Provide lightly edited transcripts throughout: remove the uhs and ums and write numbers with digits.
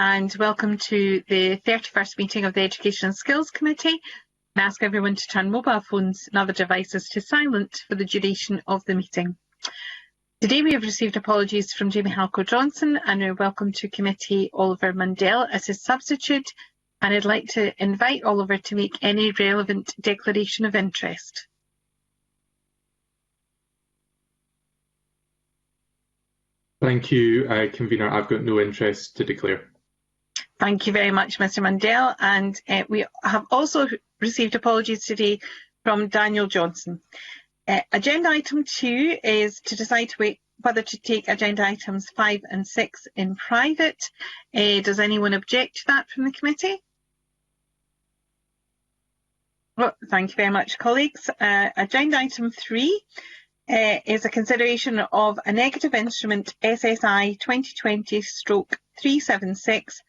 and welcome to the 31st meeting of the Education and Skills Committee. I ask everyone to turn mobile phones and other devices to silent for the duration of the meeting. Today we have received apologies from Jamie Halcro-Johnson and we welcome to committee Oliver Mundell as his substitute, and I'd like to invite Oliver to make any relevant declaration of interest. Thank you, Convener. I've got no interest to declare. Thank you very much, Mr Mundell. And we have also received apologies today from Daniel Johnson. Agenda item 2 is to decide whether to take agenda items 5 and 6 in private. Does anyone object to that from the committee? Well, thank you very much, colleagues. Agenda item 3 is a consideration of a negative instrument SSI 2020/376,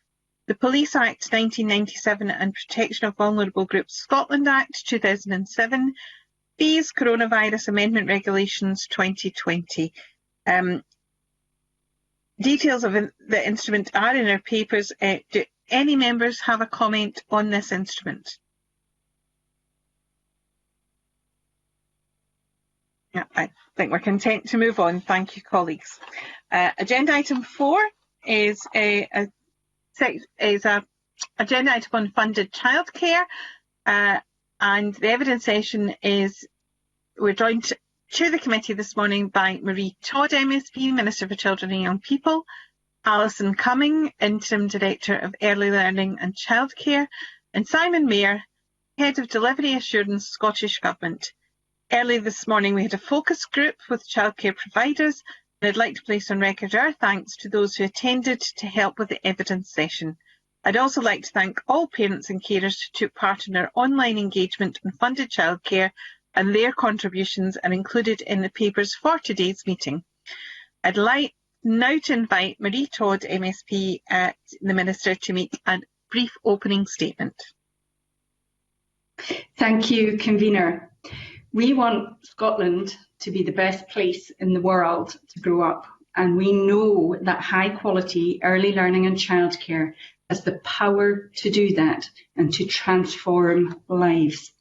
the Police Act 1997 and Protection of Vulnerable Groups Scotland Act 2007, Fees Coronavirus Amendment Regulations 2020. Details of the instrument are in our papers. Do any members have a comment on this instrument? Yeah, I think we're content to move on. Thank you, colleagues. Agenda item 4 is a agenda item on funded childcare, and the evidence session is we're joined to the committee this morning by Marie Todd MSP, Minister for Children and Young People, Alison Cumming, Interim Director of Early Learning and Childcare, and Simon Mayer, Head of Delivery Assurance, Scottish Government. Early this morning we had a focus group with childcare providers, and I'd like to place on record our thanks to those who attended to help with the evidence session. I'd also like to thank all parents and carers who took part in our online engagement on funded childcare, and their contributions are included in the papers for today's meeting. I'd like now to invite Marie Todd MSP, the Minister, to make a brief opening statement. Thank you, Convener. We want Scotland to be the best place in the world to grow up, and we know that high quality early learning and childcare has the power to do that and to transform lives.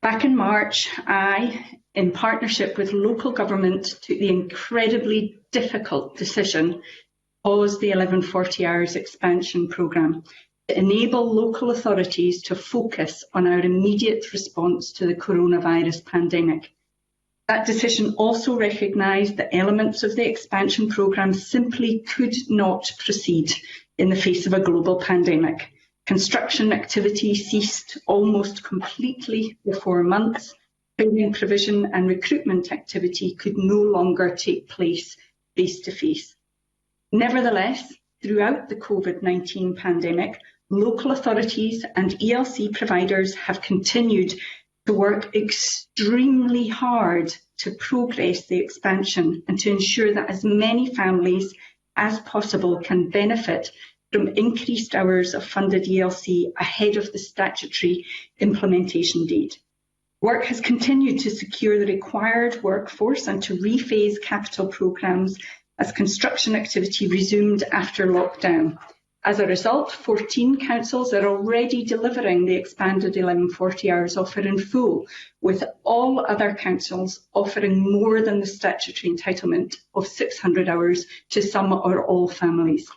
Back in March, I, in partnership with local government, took the incredibly difficult decision to pause the 1140 Hours expansion programme to enable local authorities to focus on our immediate response to the coronavirus pandemic. That decision also recognised that elements of the expansion programme simply could not proceed in the face of a global pandemic. Construction activity ceased almost completely for 4 months. Training provision and recruitment activity could no longer take place face-to-face. Nevertheless, throughout the COVID-19 pandemic, local authorities and ELC providers have continued to work extremely hard to progress the expansion and to ensure that as many families as possible can benefit from increased hours of funded ELC ahead of the statutory implementation date. Work has continued to secure the required workforce and to rephase capital programmes as construction activity resumed after lockdown. As a result, 14 councils are already delivering the expanded 1140 Hours offer in full, with all other councils offering more than the statutory entitlement of 600 hours to some or all families.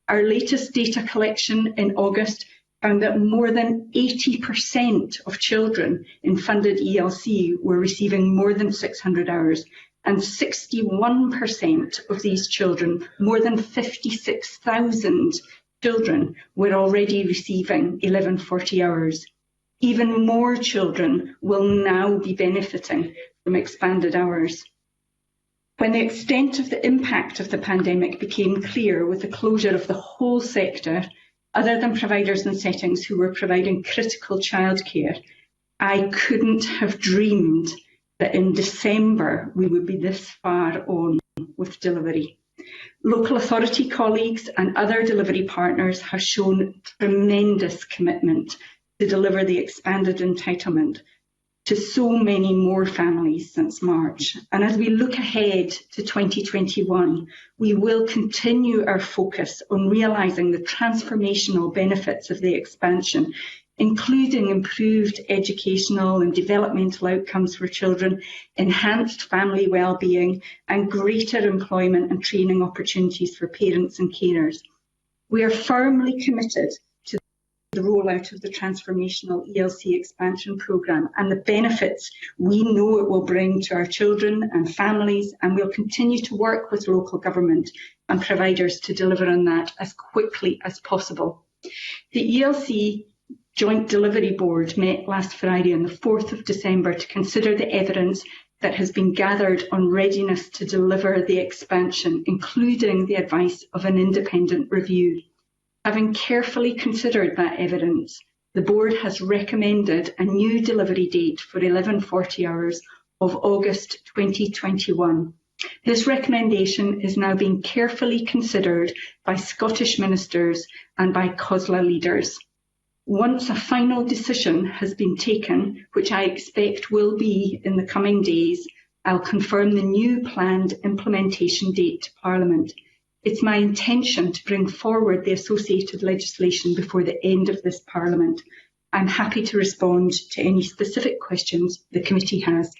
Our latest data collection in August found that more than 80% of children in funded ELC were receiving more than 600 hours, and 61% of these children, more than 56,000 children, were already receiving 1140 hours. Even more children will now be benefiting from expanded hours. When the extent of the impact of the pandemic became clear with the closure of the whole sector, other than providers and settings who were providing critical childcare, I couldn't have dreamed that in December we would be this far on with delivery. Local authority colleagues and other delivery partners have shown tremendous commitment to deliver the expanded entitlement. to so many more families since March. And as we look ahead to 2021, we will continue our focus on realising the transformational benefits of the expansion, including improved educational and developmental outcomes for children, enhanced family wellbeing, and greater employment and training opportunities for parents and carers. We are firmly committed to the rollout of the transformational ELC expansion programme and the benefits we know it will bring to our children and families, and we'll continue to work with local government and providers to deliver on that as quickly as possible. The ELC Joint Delivery Board met last Friday on the 4th of December to consider the evidence that has been gathered on readiness to deliver the expansion, including the advice of an independent review. Having carefully considered that evidence, the Board has recommended a new delivery date for 1140 hours of August 2021. This recommendation is now being carefully considered by Scottish ministers and by COSLA leaders. Once a final decision has been taken, which I expect will be in the coming days, I'll confirm the new planned implementation date to Parliament. It's my intention to bring forward the associated legislation before the end of this Parliament. I'm happy to respond to any specific questions the committee has.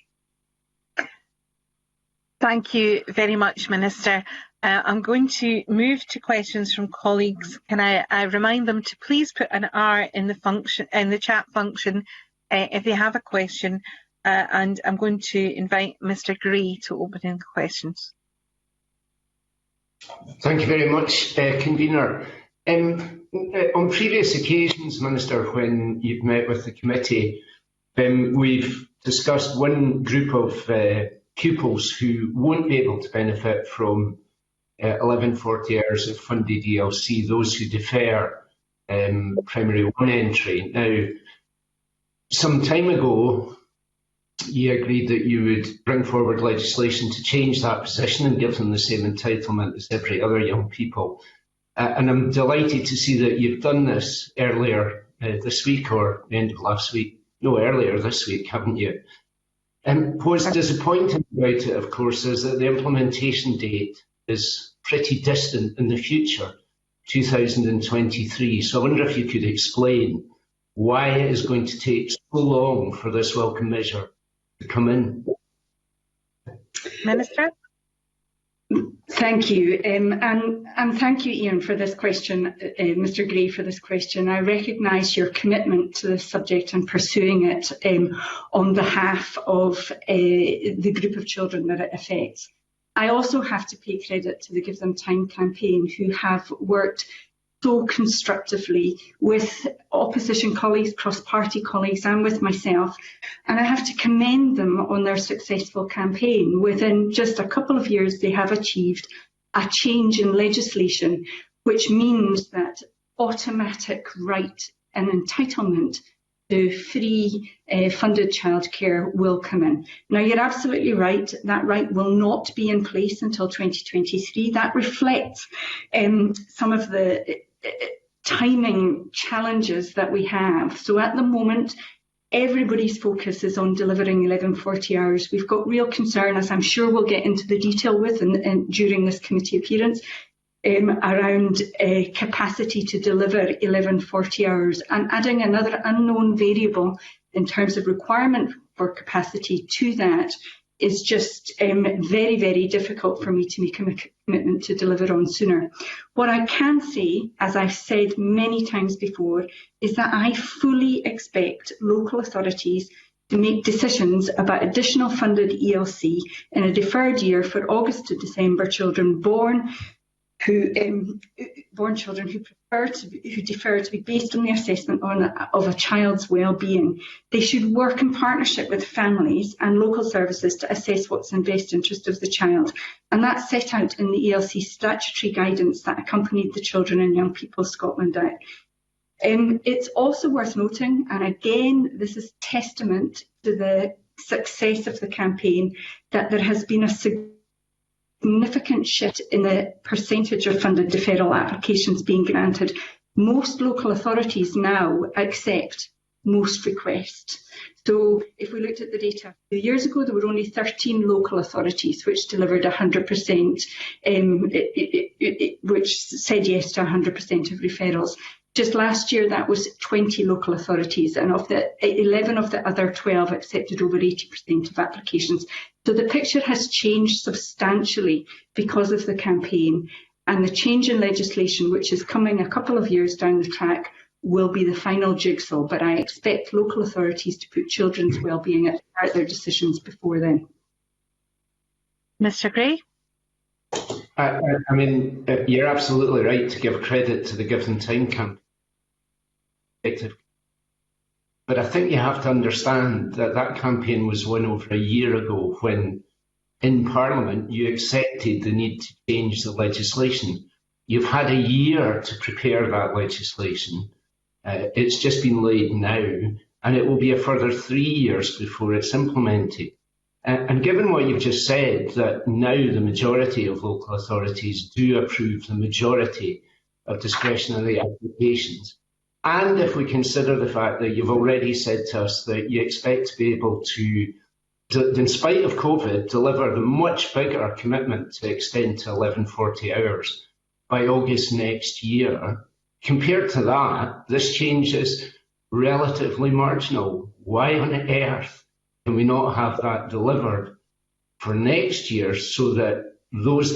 Thank you very much, Minister. I'm going to move to questions from colleagues. Can I remind them to please put an R in the chat function if they have a question, and I'm going to invite Mr. Gray to open in the questions. Thank you very much, Convener. On previous occasions, Minister, when you've met with the committee, we've discussed one group of pupils who won't be able to benefit from 1140 hours of funded ELC, those who defer primary one entry. Now, some time ago, you agreed that you would bring forward legislation to change that position and give them the same entitlement as every other young people. And I'm delighted to see that you've done this earlier this week, or the end of last week. No, earlier this week, haven't you? What's disappointing about it, of course, is that the implementation date is pretty distant in the future, 2023. So I wonder if you could explain why it is going to take so long for this welcome measure to come in. Minister? Thank you. And thank you, Ian, for this question, Mr. Gray, for this question. I recognise your commitment to this subject and pursuing it on behalf of the group of children that it affects. I also have to pay credit to the Give Them Time campaign, who have worked so constructively with opposition colleagues, cross-party colleagues, and with myself. And I have to commend them on their successful campaign. Within just a couple of years, they have achieved a change in legislation, which means that automatic right and entitlement to free funded childcare will come in. Now, you're absolutely right, that right will not be in place until 2023. That reflects some of the timing challenges that we have. So at the moment, everybody's focus is on delivering 1140 hours. We've got real concern, as I'm sure we'll get into the detail with during this committee appearance, around capacity to deliver 1140 hours, and adding another unknown variable in terms of requirement for capacity to that is just very, very difficult for me to make a commitment to deliver on sooner. What I can say, as I've said many times before, is that I fully expect local authorities to make decisions about additional funded ELC in a deferred year for August to December children born children who defer to be based on the assessment of a child's well-being. They should work in partnership with families and local services to assess what's in best interest of the child. And that's set out in the ELC statutory guidance that accompanied the Children and Young People Scotland Act. It's also worth noting, and again, this is testament to the success of the campaign, that there has been a significant shift in the percentage of funded deferral applications being granted. Most local authorities now accept most requests. So if we looked at the data a few years ago, there were only 13 local authorities which delivered 100%, which said yes to 100% of referrals. Just last year, that was 20 local authorities, and of the 11 of the other 12 accepted over 80% of applications. So the picture has changed substantially because of the campaign, and the change in legislation, which is coming a couple of years down the track, will be the final jigsaw. But I expect local authorities to put children's wellbeing at their decisions before then. Mr. Gray? I mean, you're absolutely right to give credit to the Give Them Time campaign. But I think you have to understand that that campaign was won over a year ago when, in Parliament, you accepted the need to change the legislation. You've had a year to prepare that legislation. It's just been laid now, and it will be a further 3 years before it's implemented. And given what you've just said, that now the majority of local authorities do approve the majority of discretionary applications, and if we consider the fact that you've already said to us that you expect to be able to, in spite of COVID, deliver the much bigger commitment to extend to 1140 hours by August next year, compared to that, this change is relatively marginal. Why on earth can we not have that delivered for next year so that those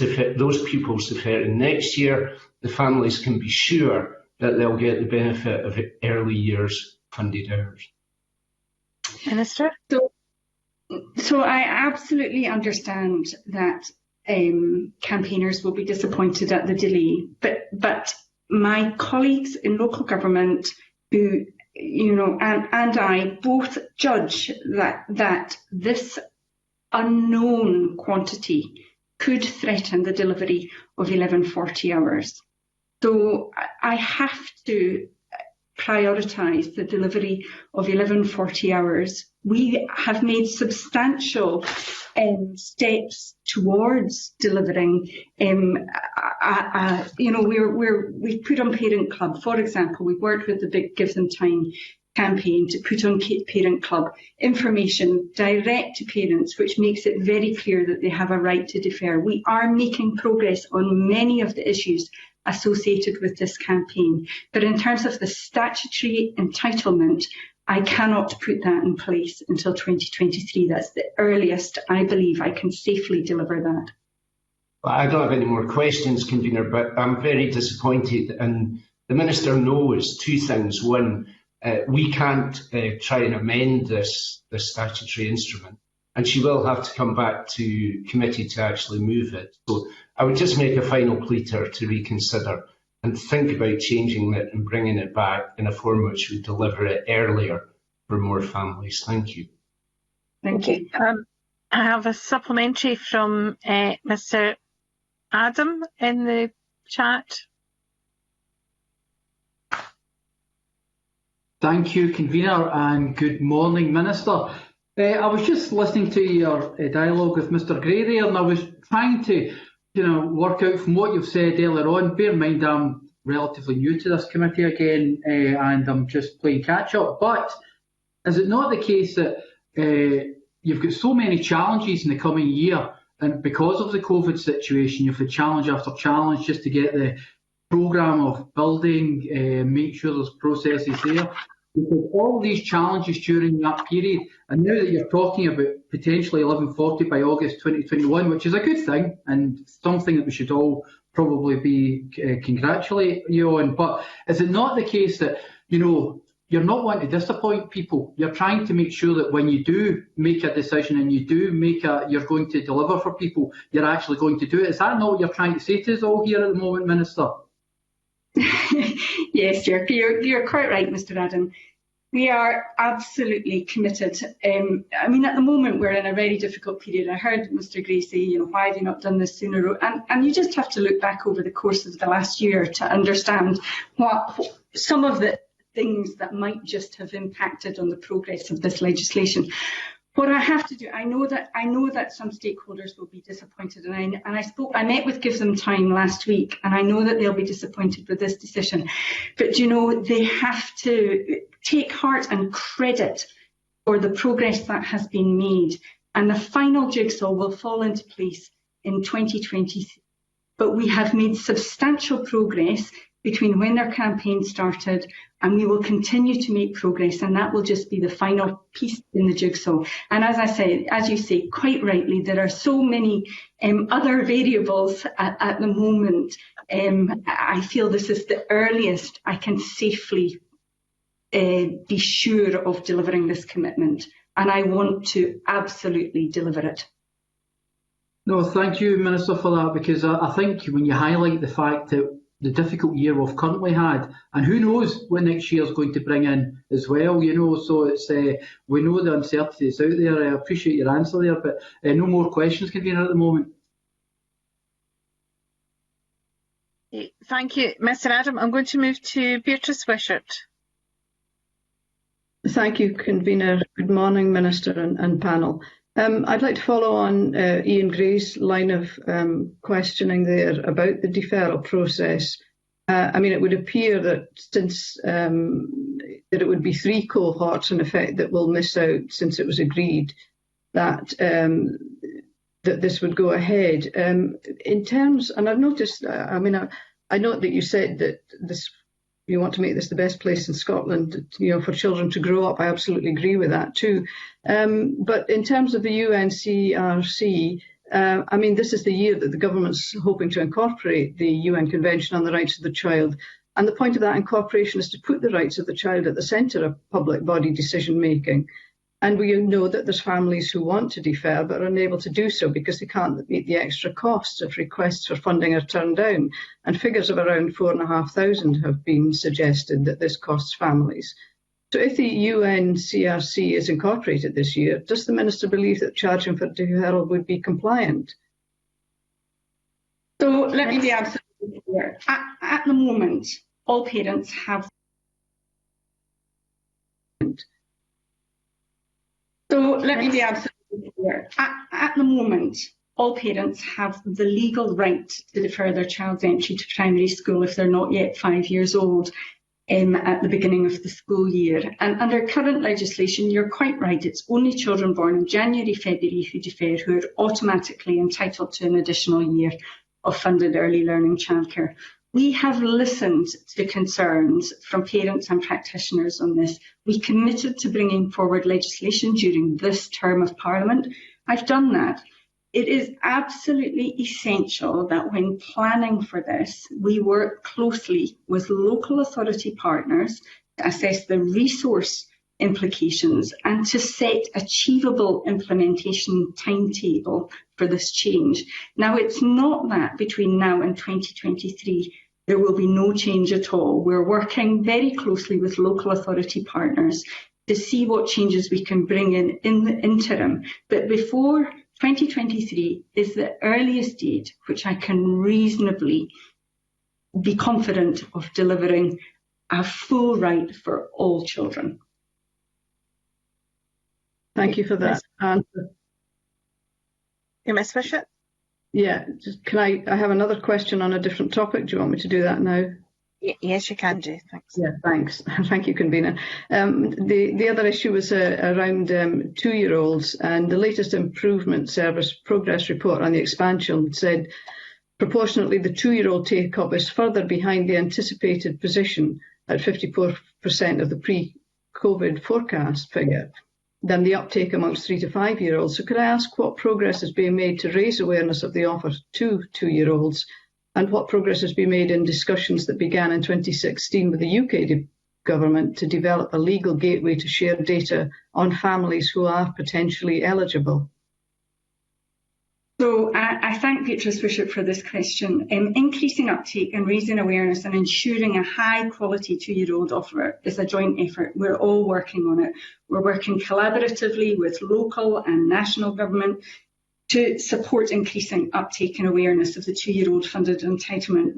pupils deferring next year, the families can be sure that they'll get the benefit of early years funded hours? Minister? So I absolutely understand that campaigners will be disappointed at the delay, but my colleagues in local government who, and I both judge that this unknown quantity could threaten the delivery of 1140 hours. So I have to prioritise the delivery of 1140 hours. We have made substantial steps towards delivering. We've put on Parent Club, for example. We've worked with the big Give Them Time campaign to put on Parent Club information direct to parents, which makes it very clear that they have a right to defer. We are making progress on many of the issues associated with this campaign. But in terms of the statutory entitlement, I cannot put that in place until 2023. That's the earliest I believe I can safely deliver that. Well, I don't have any more questions, Convener, but I'm very disappointed. And the Minister knows two things. One, we can't try and amend this statutory instrument, and she will have to come back to committee to actually move it. So I would just make a final plea to her to reconsider and think about changing it and bringing it back in a form which would deliver it earlier for more families. Thank you. Thank you. I have a supplementary from Mr. Adam in the chat. Thank you, Convener, and good morning, Minister. I was just listening to your dialogue with Mr. Gray there, and I was trying to work out from what you've said earlier on. Bear in mind I'm relatively new to this committee again, and I'm just playing catch up. But is it not the case that you've got so many challenges in the coming year, and because of the COVID situation, you've had challenge after challenge just to get the programme of building, make sure there's processes there. Because all these challenges during that period, and now that you're talking about potentially 1140 by August 2021, which is a good thing and something that we should all probably be congratulate you on, but is it not the case that, you're not wanting to disappoint people? You're trying to make sure that when you do make a decision and you do you're going to deliver for people, you're actually going to do it. Is that not what you're trying to say to us all here at the moment, Minister? Yes, you're quite right, Mr. Adam. We are absolutely committed. At the moment we're in a very difficult period. I heard Mr. Gray say, why have you not done this sooner? And you just have to look back over the course of the last year to understand what some of the things that might just have impacted on the progress of this legislation. What I have to do, I know that some stakeholders will be disappointed, and I met with Give Them Time last week, and I know that they'll be disappointed with this decision. But they have to take heart and credit for the progress that has been made, and the final jigsaw will fall into place in 2020. But we have made substantial progress between when our campaign started, and we will continue to make progress, and that will just be the final piece in the jigsaw. And as I said, as you say quite rightly, there are so many other variables at the moment. I feel this is the earliest I can safely be sure of delivering this commitment, and I want to absolutely deliver it. No, thank you, Minister, for that, because I think when you highlight the fact that the difficult year we've currently had, and who knows what next year is going to bring in as well, so it's we know the uncertainty is out there. I appreciate your answer there, but no more questions, Convener, at the moment. Thank you, Mr. Adam. I'm going to move to Beatrice Wishart. Thank you, Convener. Good morning, Minister and panel. I'd like to follow on Ian Gray's line of questioning there about the deferral process. I mean, it would appear that since that it would be 3 cohorts in effect that will miss out since it was agreed that that this would go ahead. In terms, and I've noticed, I mean, I note that you said that you want to make this the best place in Scotland, for children to grow up. I absolutely agree with that too. But in terms of the UNCRC, I mean, this is the year that the government's hoping to incorporate the UN Convention on the Rights of the Child. And the point of that incorporation is to put the rights of the child at the centre of public body decision making. And we know that there's families who want to defer but are unable to do so because they can't meet the extra costs if requests for funding are turned down. And figures of around 4,500 have been suggested that this costs families. So if the UNCRC is incorporated this year, does the Minister believe that charging for deferral would be compliant? So let me be absolutely clear. At the moment, all parents have At the moment, all parents have the legal right to defer their child's entry to primary school if they're not yet 5 years old at the beginning of the school year. And under current legislation, you're quite right, it's only children born in January, February who defer who are automatically entitled to an additional year of funded early learning childcare. We have listened to concerns from parents and practitioners on this. We committed to bringing forward legislation during this term of Parliament. I've done that. It is absolutely essential that when planning for this, we work closely with local authority partners to assess the resource implications and to set achievable implementation timetable for this change. Now, it's not that between now and 2023 there will be no change at all. We're working very closely with local authority partners to see what changes we can bring in the interim. But before 2023 is the earliest date which I can reasonably be confident of delivering a full right for all children. Thank you for that answer. Ms. Wishart? Yeah, can I have another question on a different topic? Do you want me to do that now? Yes, you can do. Thanks. Yeah, thanks. Thank you, Convener. The other issue was around 2-year-olds, and the latest Improvement Service progress report on the expansion said proportionately the 2-year-old take-up is further behind the anticipated position at 54% of the pre-COVID forecast figure than the uptake amongst 3 to 5-year-olds. So could I ask what progress is being made to raise awareness of the offer to 2-year-olds, and what progress has been made in discussions that began in 2016 with the UK government to develop a legal gateway to share data on families who are potentially eligible? So I thank Beatrice Wishart for this question. Increasing uptake and raising awareness and ensuring a high quality 2-year-old offer is a joint effort. We're all working on it. We're working collaboratively with local and national government to support increasing uptake and awareness of the 2-year-old funded entitlement.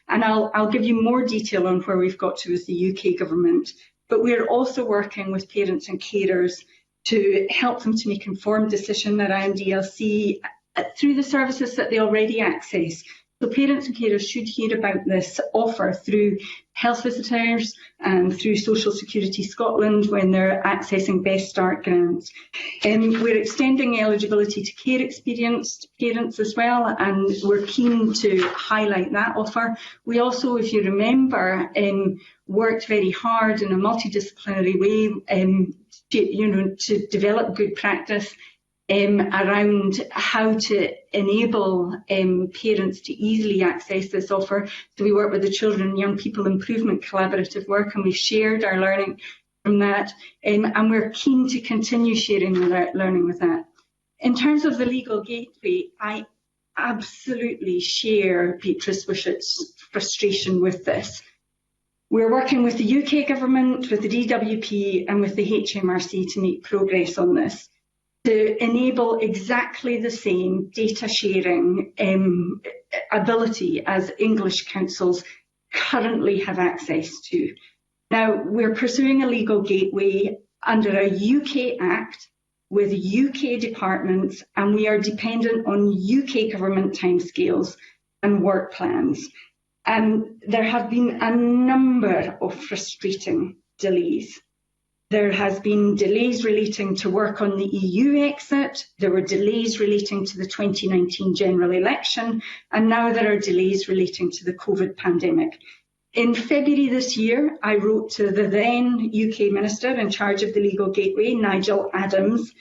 And I'll give you more detail on where we've got to with the UK government, but we're also working with parents and carers to help them to make informed decisions around ELC through the services that they already access. So parents and carers should hear about this offer through health visitors and through Social Security Scotland when they're accessing Best Start grants. We're extending eligibility to care experienced parents as well, and we're keen to highlight that offer. We also, if you remember, worked very hard in a multidisciplinary way to develop good practice around how to enable parents to easily access this offer. So we work with the Children and Young People Improvement Collaborative work, and we've shared our learning from that, and we're keen to continue sharing our learning with that. In terms of the legal gateway, I absolutely share Beatrice Wishett's frustration with this. We're working with the UK Government, with the DWP and with the HMRC to make progress on this, to enable exactly the same data sharing ability as English councils currently have access to. Now, we're pursuing a legal gateway under a UK Act with UK departments, and we are dependent on UK government timescales and work plans. And there have been a number of frustrating delays. There has been delays relating to work on the EU exit, there were delays relating to the 2019 general election, and now there are delays relating to the COVID pandemic. In February this year, I wrote to the then UK Minister in charge of the Legal Gateway, Nigel Adams,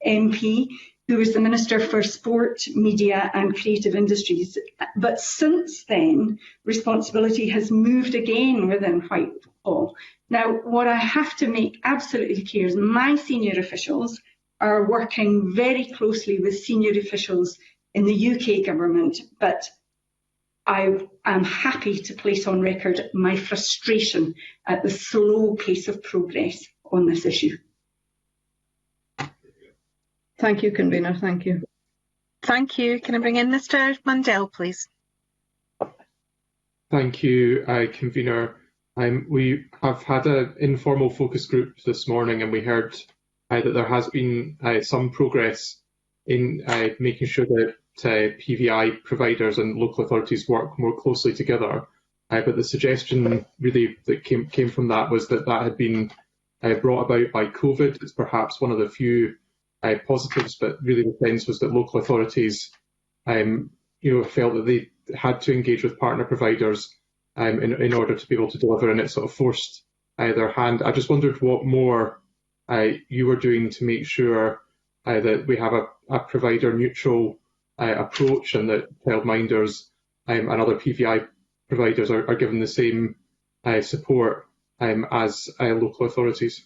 MP, who was the Minister for Sport, Media and Creative Industries. But since then, responsibility has moved again within Whitehall. Now, what I have to make absolutely clear is my senior officials are working very closely with senior officials in the UK government, but I am happy to place on record my frustration at the slow pace of progress on this issue. Thank you, Convener. Thank you. Thank you. Can I bring in Mr. Mundell, please? Thank you, Convener. We have had an informal focus group this morning, and we heard that there has been some progress in making sure that PVI providers and local authorities work more closely together. But the suggestion really that came from that was that had been brought about by COVID. It's perhaps one of the few positives, but really the sense was that local authorities felt that they had to engage with partner providers in order to be able to deliver, and it sort of forced their hand. I just wondered what more you were doing to make sure that we have a provider-neutral approach, and that childminders and other PVI providers are given the same support as local authorities.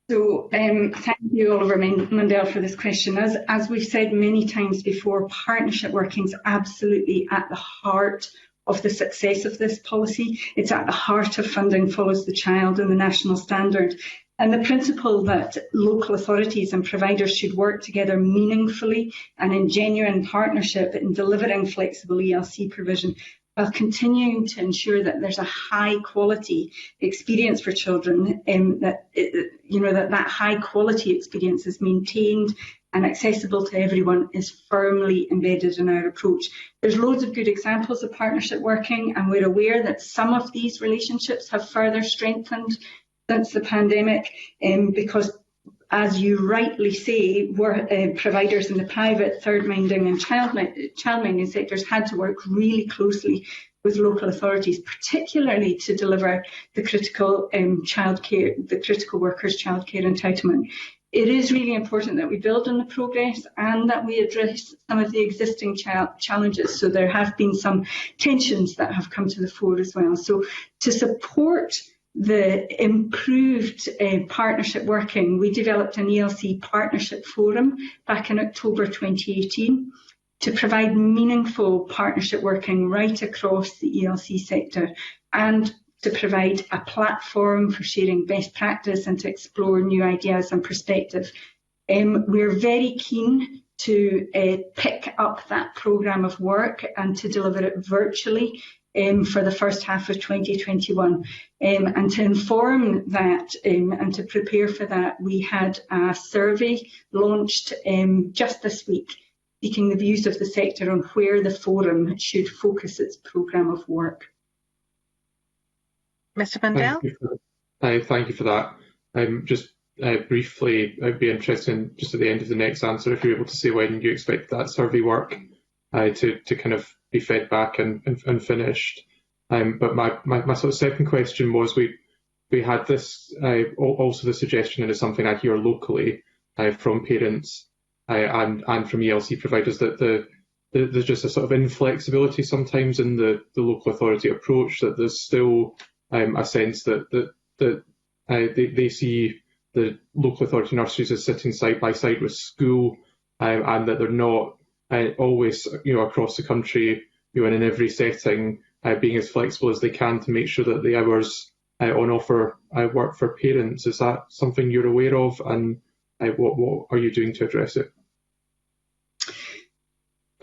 So thank you, Oliver Mundell, for this question. As we've said many times before, partnership working is absolutely at the heart of the success of this policy. It's at the heart of Funding Follows the Child and the national standard. And the principle that local authorities and providers should work together meaningfully and in genuine partnership in delivering flexible ELC provision, while continuing to ensure that there's a high quality experience for children, that high quality experience is maintained and accessible to everyone, is firmly embedded in our approach. There's loads of good examples of partnership working, and we're aware that some of these relationships have further strengthened since the pandemic, because, as you rightly say, providers in the private, third-minding and child-minding sectors had to work really closely with local authorities, particularly to deliver the critical the critical workers' childcare entitlement. It is really important that we build on the progress and that we address some of the existing challenges. So there have been some tensions that have come to the fore as well. So to support the improved partnership working, we developed an ELC partnership forum back in October 2018 to provide meaningful partnership working right across the ELC sector, and to provide a platform for sharing best practice and to explore new ideas and perspective. We're very keen to pick up that programme of work and to deliver it virtually for the first half of 2021. And to inform that and to prepare for that, we had a survey launched just this week, seeking the views of the sector on where the forum should focus its programme of work. Mr Bundell? Thank you for that. Just briefly, I'd be interested in, just at the end of the next answer, if you're able to say when you expect that survey work to kind of be fed back and finished. But my sort of second question was, we had this also the suggestion, and it's something I hear locally from parents and from ELC providers, that there's just a sort of inflexibility sometimes in the local authority approach, that there's still a sense that they see the local authority nurseries as sitting side by side with school, and that they're not always, across the country, and in every setting, being as flexible as they can to make sure that the hours on offer work for parents. Is that something you're aware of, and what are you doing to address it?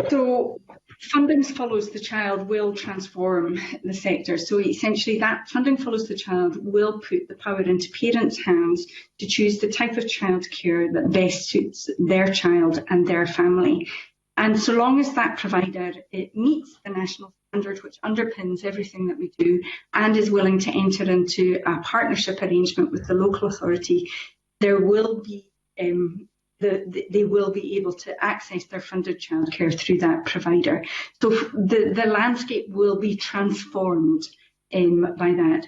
So Funding Follows the Child will transform the sector. So essentially that Funding Follows the Child will put the power into parents' hands to choose the type of childcare that best suits their child and their family. And so long as that provider meets the national standard, which underpins everything that we do, and is willing to enter into a partnership arrangement with the local authority, there will be they will be able to access their funded childcare through that provider. So the landscape will be transformed by that.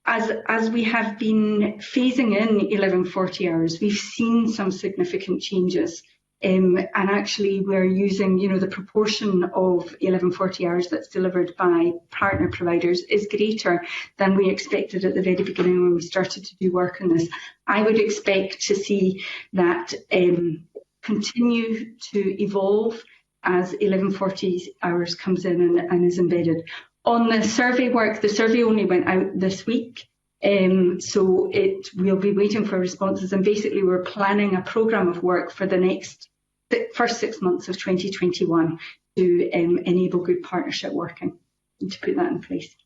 As we have been phasing in 1140 hours, we've seen some significant changes. And actually we're using, the proportion of 1140 hours that's delivered by partner providers is greater than we expected at the very beginning when we started to do work on this. I would expect to see that continue to evolve as 1140 hours comes in and is embedded. On the survey work, the survey only went out this week. So we'll be waiting for responses, and basically we're planning a programme of work for the first 6 months of 2021 to enable good partnership working and to put that in place.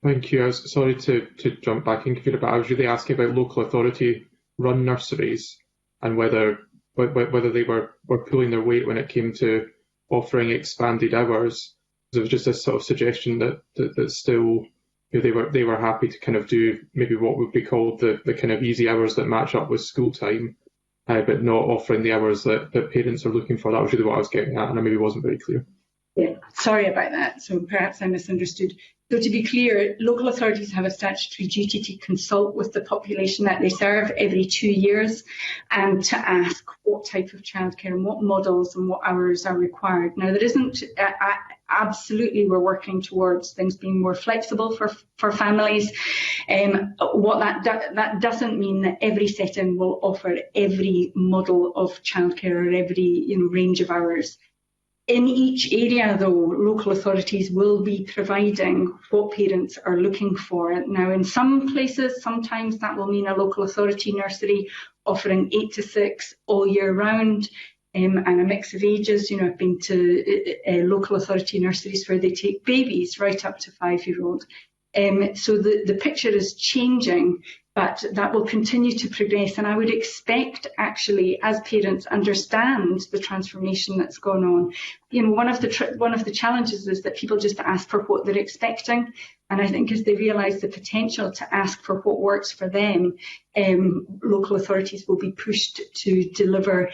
Thank you. I was sorry to jump back in, but I was really asking about local authority run nurseries and whether they were pulling their weight when it came to offering expanded hours. There was just a sort of suggestion that still, they were happy to kind of do maybe what would be called the kind of easy hours that match up with school time, but not offering the hours that parents are looking for. That was really what I was getting at, and I maybe wasn't very clear. Yeah, sorry about that. So perhaps I misunderstood. So to be clear, local authorities have a statutory duty to consult with the population that they serve every 2 years and to ask what type of childcare and what models and what hours are required. Now, there isn't, absolutely we're working towards things being more flexible for families. What that doesn't mean that every setting will offer every model of childcare or every range of hours. In each area, though, local authorities will be providing what parents are looking for. Now, in some places, sometimes that will mean a local authority nursery offering 8 to 6 all year round, and a mix of ages. I've been to local authority nurseries where they take babies right up to 5-year-old. So the picture is changing, but that will continue to progress. And I would expect, actually, as parents understand the transformation that's gone on, one of the challenges is that people just ask for what they're expecting. And I think as they realise the potential to ask for what works for them, local authorities will be pushed to deliver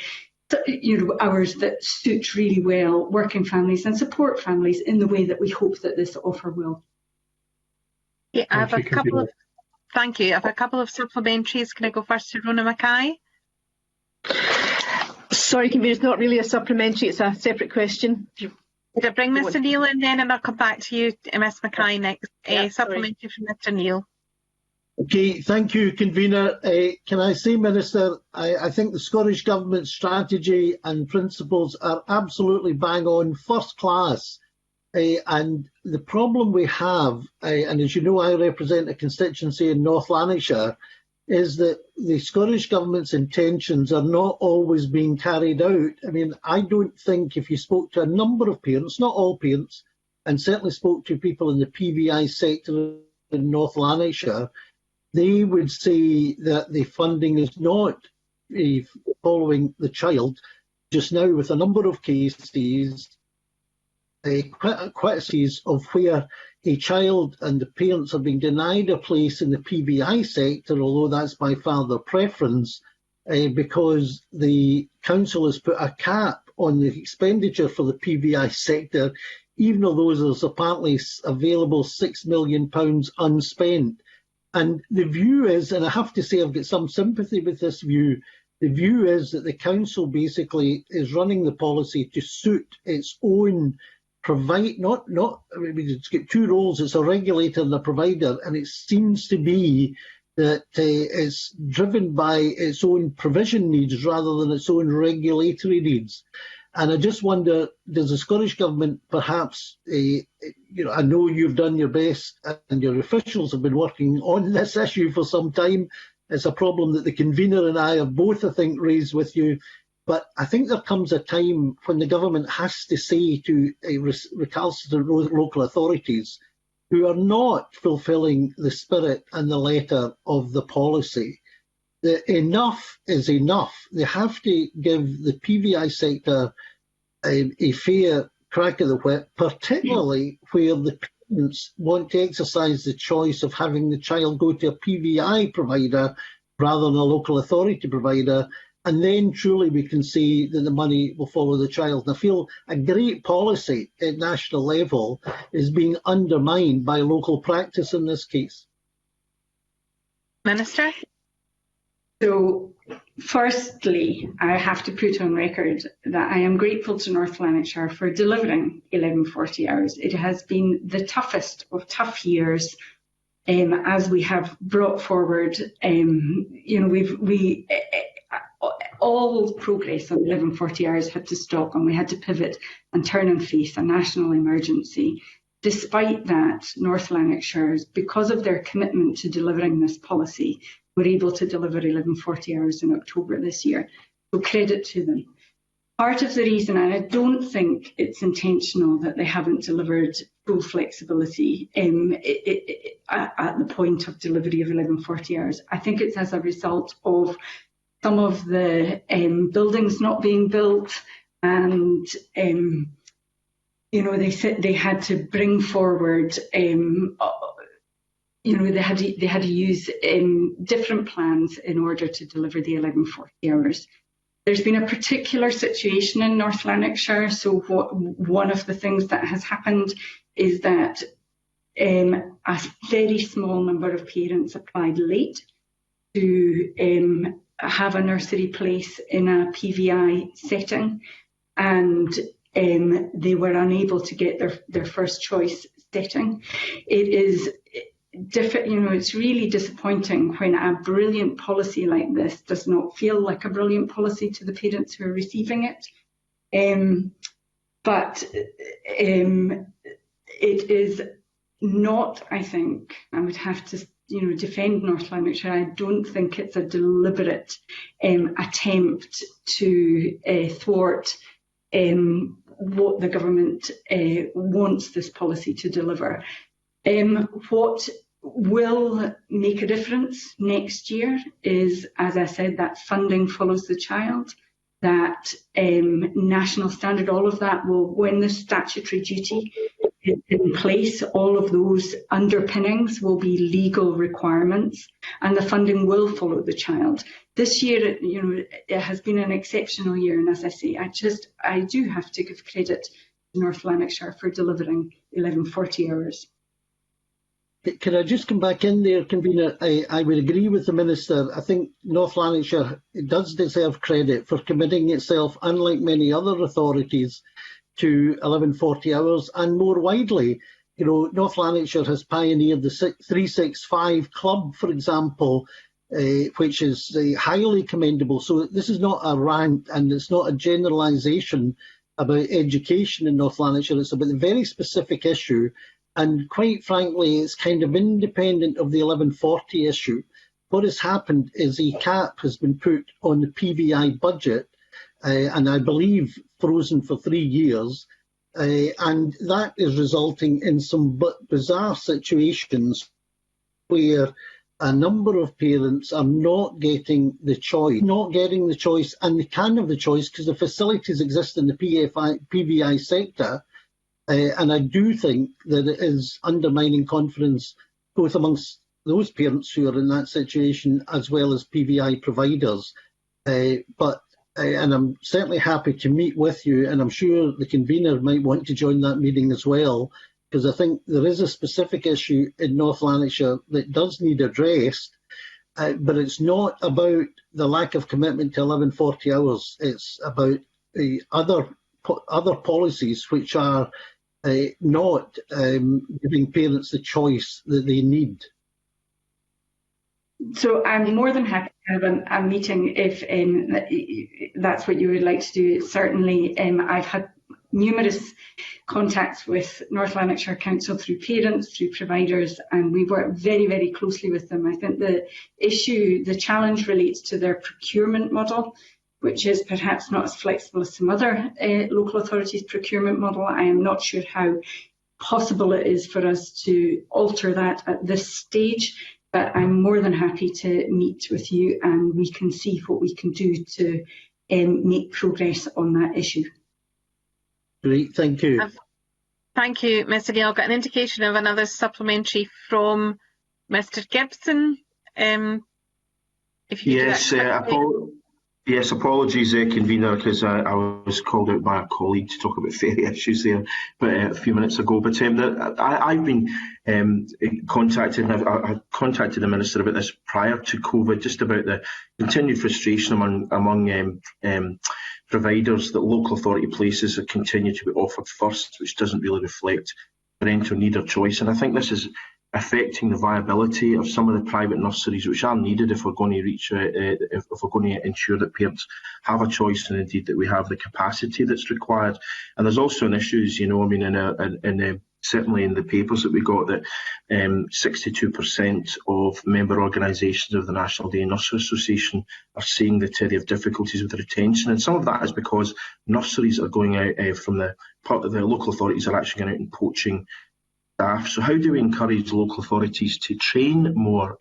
hours that suit really well working families and support families in the way that we hope that this offer will. Yeah, I have a couple of. Thank you. I have a couple of supplementaries. Can I go first to Rona Mackay? Sorry, Convener, it's not really a supplementary, it's a separate question. Could I bring Mr Neil in then, and I'll come back to you, Ms Mackay, next. Supplementary from Mr Neil. Okay, thank you, Convener. Can I say, Minister, I think the Scottish Government strategy and principles are absolutely bang on, first class. And the problem we have, and as you know, I represent a constituency in North Lanarkshire, is that the Scottish Government's intentions are not always being carried out. I mean, I don't think if you spoke to a number of parents, not all parents, and certainly spoke to people in the PVI sector in North Lanarkshire, they would say that the funding is not following the child. Just now, with a number of cases, criticisms of where a child and the parents are being denied a place in the PBI sector, although that's by far their preference, because the council has put a cap on the expenditure for the PBI sector, even although there's apparently available £6 million unspent. And the view is, and I have to say I've got some sympathy with this view, the view is that the council basically is running the policy to suit its own it's got two roles, it's a regulator and a provider, and it seems to be that it's driven by its own provision needs rather than its own regulatory needs. And I just wonder, does the Scottish Government perhaps, I know you've done your best and your officials have been working on this issue for some time. It's a problem that the convener and I have both, I think, raised with you. But I think there comes a time when the government has to say to recalcitrant local authorities who are not fulfilling the spirit and the letter of the policy that enough is enough. They have to give the PBI sector a fair crack of the whip, particularly where the parents want to exercise the choice of having the child go to a PBI provider rather than a local authority provider. And then truly we can see that the money will follow the child. And I feel a great policy at national level is being undermined by local practice in this case. Minister? So, firstly, I have to put on record that I am grateful to North Lanarkshire for delivering 1140 hours. It has been the toughest of tough years as we have brought forward, all progress on 1140 hours had to stop and we had to pivot and turn and face a national emergency. Despite that, North Lanarkshire, because of their commitment to delivering this policy, were able to deliver 1140 hours in October this year. So credit to them. Part of the reason, and I don't think it's intentional that they haven't delivered full flexibility at the point of delivery of 1140 hours, I think it's as a result of some of the buildings not being built, and they had to bring forward, they had to use different plans in order to deliver the 1140 hours. There's been a particular situation in North Lanarkshire, so one of the things that has happened is that a very small number of parents applied late to have a nursery place in a PVI setting, and they were unable to get their first choice setting. It is it's really disappointing when a brilliant policy like this does not feel like a brilliant policy to the parents who are receiving it. But it is not, I think, I would have to defend North Lanarkshire. I don't think it's a deliberate attempt to thwart what the government wants this policy to deliver. What will make a difference next year is, as I said, that funding follows the child, that national standard, all of that will, when the statutory duty is in place, all of those underpinnings will be legal requirements, and the funding will follow the child. This year, it has been an exceptional year, and as I say, I do have to give credit to North Lanarkshire for delivering 1140 hours. Can I just come back in there, Convener? I would agree with the Minister. I think North Lanarkshire does deserve credit for committing itself, unlike many other authorities, to 1140 hours, and more widely. North Lanarkshire has pioneered the 365 Club, for example, which is highly commendable. So this is not a rant and it's not a generalisation about education in North Lanarkshire. It's about a very specific issue. And quite frankly, it's kind of independent of the 1140 issue. What has happened is a cap has been put on the PBI budget, and I believe frozen for 3 years. And that is resulting in some bizarre situations where a number of parents are not getting the choice, and they can have the choice because the facilities exist in the PBI sector. And I do think that it is undermining confidence both amongst those parents who are in that situation as well as PVI providers. And I'm certainly happy to meet with you, and I'm sure the convener might want to join that meeting as well, because I think there is a specific issue in North Lanarkshire that does need addressed, but it's not about the lack of commitment to 1140 hours. It's about other policies which are not giving parents the choice that they need. So I'm more than happy to have a meeting if that's what you would like to do. Certainly, I've had numerous contacts with North Lanarkshire Council through parents, through providers, and we work very, very closely with them. I think the challenge relates to their procurement model, which is perhaps not as flexible as some other local authorities' procurement model. I am not sure how possible it is for us to alter that at this stage, but I'm more than happy to meet with you and we can see what we can do to make progress on that issue. Great, thank you. Thank you, Mr. Gale. Got an indication of another supplementary from Mr. Gibson. If you Yes, apologies, convener, because I was called out by a colleague to talk about ferry issues there, but a few minutes ago. But I've been contacted. I contacted the minister about this prior to COVID, just about the continued frustration among providers that local authority places continue to be offered first, which doesn't really reflect parental need or choice. And I think this is affecting the viability of some of the private nurseries, which are needed if we're going to reach, if we're going to ensure that parents have a choice and indeed that we have the capacity that's required. And there's also an issue, certainly in the papers that we got, that 62% of member organisations of the National Day Nursery Association are saying that they have difficulties with the retention, and some of that is because nurseries are going out from the local authorities are actually going out and poaching staff. So how do we encourage local authorities to train more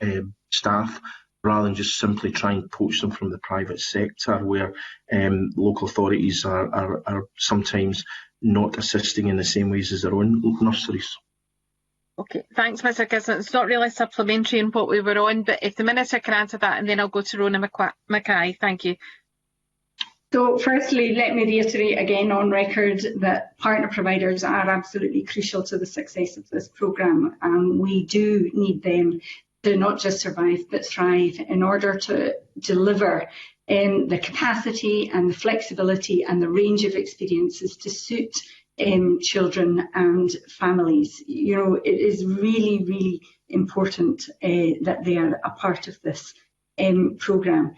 staff rather than just simply try and poach them from the private sector, where local authorities are sometimes not assisting in the same ways as their own nurseries? Okay, thanks, Mr. Gibson. It's not really supplementary in what we were on, but if the Minister can answer that, and then I'll go to Rona Mackay. Thank you. So firstly, let me reiterate again on record that partner providers are absolutely crucial to the success of this programme. We do need them to not just survive but thrive in order to deliver the capacity and the flexibility and the range of experiences to suit children and families. You know, it is really, really important that they are a part of this programme.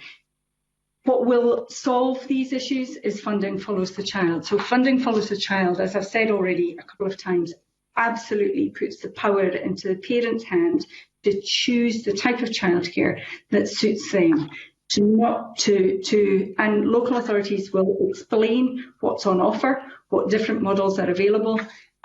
What will solve these issues is funding follows the child. So funding follows the child, as I've said already a couple of times, absolutely puts the power into the parent's hand to choose the type of childcare that suits them. And local authorities will explain what's on offer, what different models are available,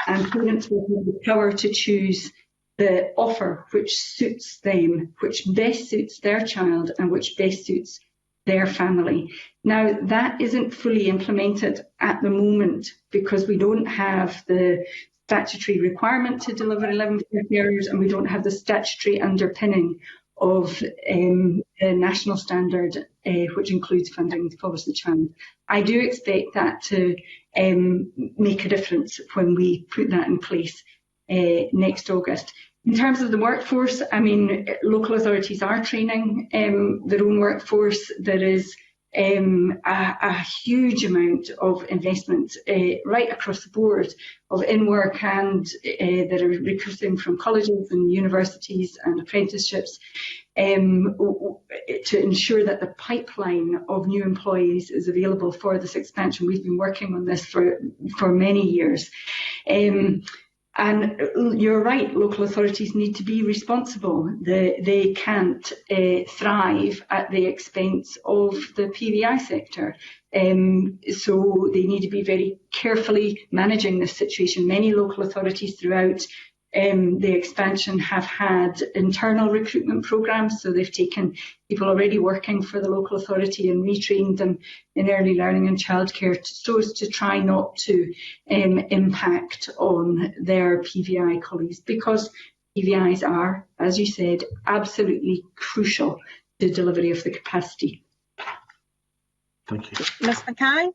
and parents will have the power to choose the offer which suits them, which best suits their child and which best suits their family. Now, that isn't fully implemented at the moment because we don't have the statutory requirement to deliver 1140 hours and we don't have the statutory underpinning of the national standard, which includes funding follows the child. I do expect that to make a difference when we put that in place next August. In terms of the workforce, I mean, local authorities are training their own workforce. There is a huge amount of investment right across the board of in-work, and that are recruiting from colleges and universities and apprenticeships to ensure that the pipeline of new employees is available for this expansion. We've been working on this for many years. And you're right, local authorities need to be responsible. They can't thrive at the expense of the PVI sector. So they need to be very carefully managing this situation. Many local authorities throughout the expansion have had internal recruitment programmes, so they've taken people already working for the local authority and retrained them in early learning and childcare so as to try not to impact on their PVI colleagues, because PVIs are, as you said, absolutely crucial to the delivery of the capacity. Thank you. Ms Mackay?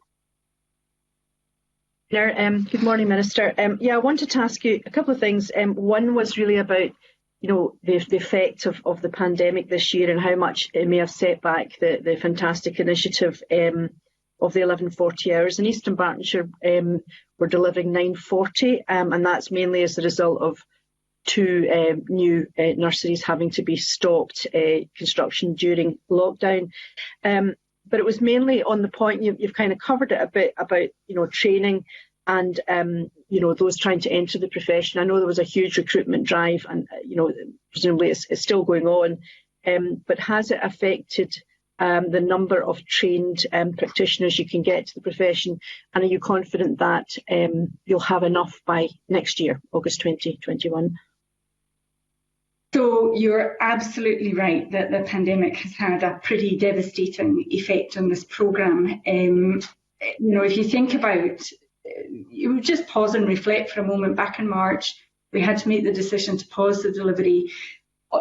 Good morning, Minister. Yeah, I wanted to ask you a couple of things. One was really about, the effect of the pandemic this year and how much it may have set back the fantastic initiative of the 1140 hours. In Eastern Bartonshire, we're delivering 940, and that's mainly as a result of two new nurseries having to be stopped construction during lockdown. But it was mainly on the point, you've kind of covered it a bit about, training and, those trying to enter the profession. I know there was a huge recruitment drive and, presumably it's still going on. But has it affected the number of trained practitioners you can get to the profession? And are you confident that you'll have enough by next year, August 2021? So you're absolutely right that the pandemic has had a pretty devastating effect on this programme. If you think about, you would just pause and reflect for a moment. Back in March, we had to make the decision to pause the delivery.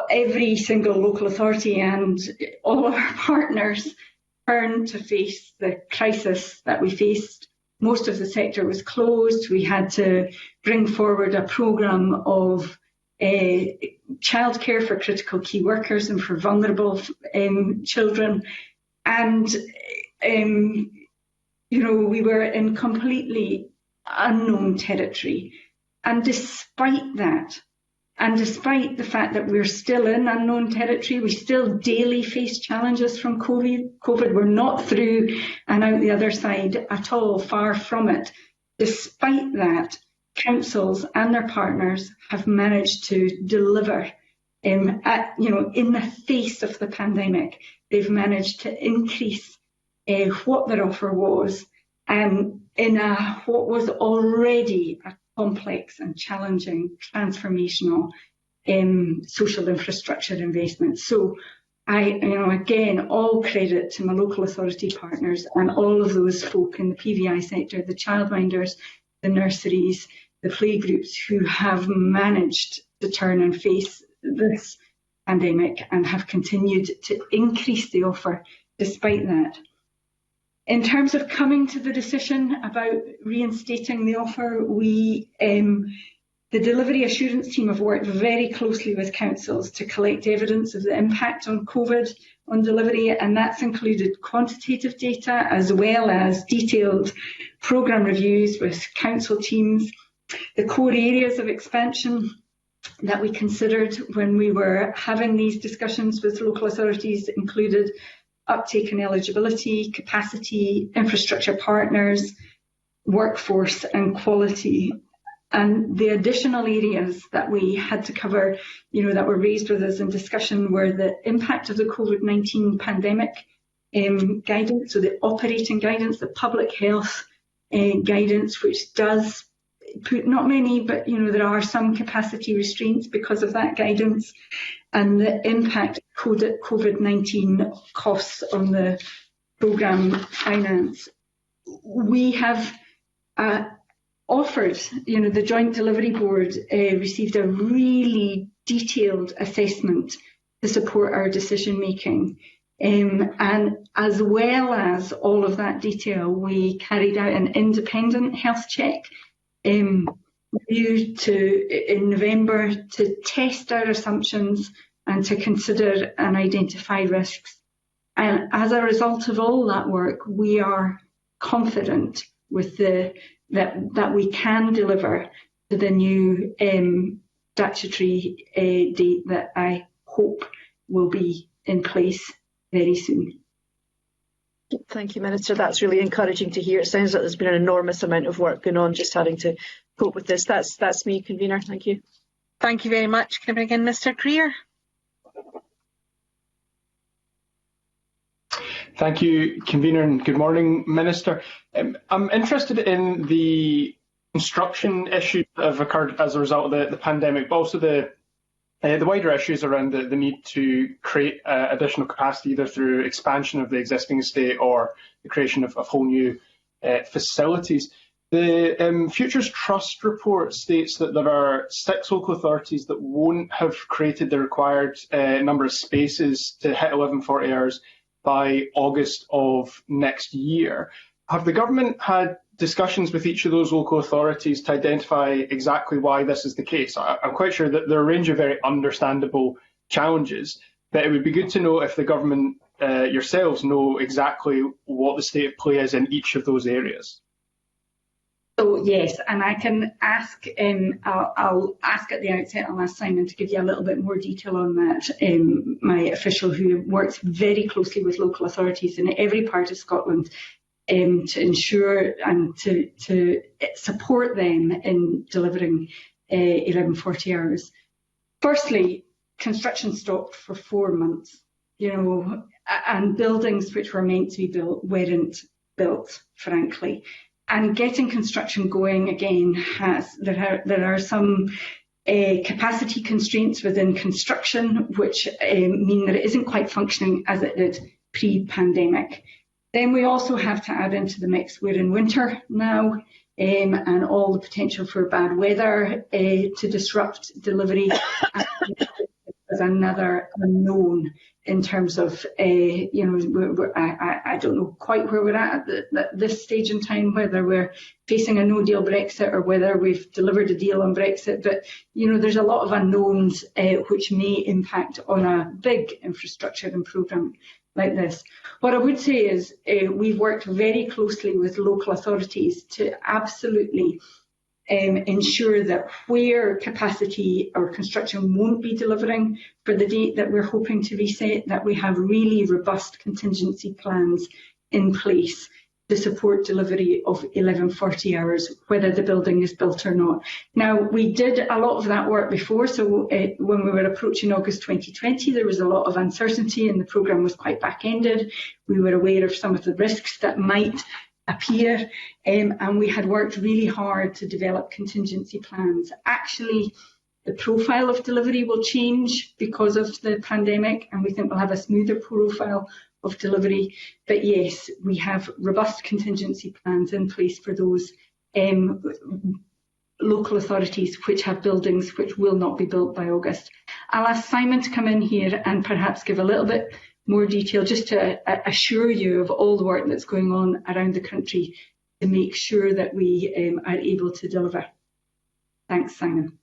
Every single local authority and all of our partners turned to face the crisis that we faced. Most of the sector was closed. We had to bring forward a programme of childcare for critical key workers and for vulnerable children, and we were in completely unknown territory. And despite that, and despite the fact that we're still in unknown territory, we still daily face challenges from COVID. We're not through and out the other side at all, far from it. Despite that, councils and their partners have managed to deliver in the face of the pandemic. They've managed to increase what their offer was in what was already a complex and challenging transformational social infrastructure investment. So again, all credit to my local authority partners and all of those folk in the PVI sector, the childminders, the nurseries, the playgroups who have managed to turn and face this pandemic and have continued to increase the offer despite that. In terms of coming to the decision about reinstating the offer, the delivery assurance team have worked very closely with councils to collect evidence of the impact on COVID on delivery, and that's included quantitative data as well as detailed programme reviews with council teams. The core areas of expansion that we considered when we were having these discussions with local authorities included uptake and eligibility, capacity, infrastructure partners, workforce and quality. And the additional areas that we had to cover, that were raised with us in discussion were the impact of the COVID-19 pandemic guidance, so the operating guidance, the public health guidance, which does put not many, but there are some capacity restraints because of that guidance, and the impact of COVID-19 costs on the programme finance. We have offered, the Joint Delivery Board received a really detailed assessment to support our decision making. And as well as all of that detail, we carried out an independent health check in November to test our assumptions and to consider and identify risks. And as a result of all that work, we are confident with that we can deliver to the new statutory date that I hope will be in place very soon. Thank you, Minister. That's really encouraging to hear. It sounds like there's been an enormous amount of work going on just having to cope with this. That's me, Convener. Thank you. Thank you very much. Can I bring in Mr. Greer? Thank you, Convener, and good morning, Minister. I'm interested in the construction issues that have occurred as a result of the pandemic, but also the wider issues around the need to create additional capacity, either through expansion of the existing estate or the creation of whole new facilities. The Futures Trust report states that there are 6 local authorities that won't have created the required number of spaces to hit 1140 hours by August of next year. Have the government had discussions with each of those local authorities to identify exactly why this is the case? I'm quite sure that there are a range of very understandable challenges, but it would be good to know if the government yourselves know exactly what the state of play is in each of those areas. So yes, and I can ask, I'll ask at the outset, I'll ask Simon to give you a little bit more detail on that. My official who works very closely with local authorities in every part of Scotland to ensure and to support them in delivering 1140 hours. Firstly, construction stopped for 4 months, and buildings which were meant to be built weren't built, frankly. And getting construction going again there are some capacity constraints within construction which mean that it isn't quite functioning as it did pre-pandemic. Then we also have to add into the mix, we're in winter now, and all the potential for bad weather to disrupt delivery is another unknown in terms of, I don't know quite where we're at this stage in time, whether we're facing a no-deal Brexit or whether we've delivered a deal on Brexit. But, there's a lot of unknowns which may impact on a big infrastructure and programme like this. What I would say is we've worked very closely with local authorities to absolutely ensure that where capacity or construction won't be delivering for the date that we're hoping to reset, that we have really robust contingency plans in place to support delivery of 1140 hours, whether the building is built or not. Now, we did a lot of that work before, so when we were approaching August 2020, there was a lot of uncertainty and the programme was quite back-ended. We were aware of some of the risks that might appear, and we had worked really hard to develop contingency plans. Actually, the profile of delivery will change because of the pandemic, and we think we'll have a smoother profile of delivery. But yes, we have robust contingency plans in place for those local authorities which have buildings which will not be built by August. I'll ask Simon to come in here and perhaps give a little bit more detail, just to assure you of all the work that's going on around the country to make sure that we are able to deliver. Thanks, Simon.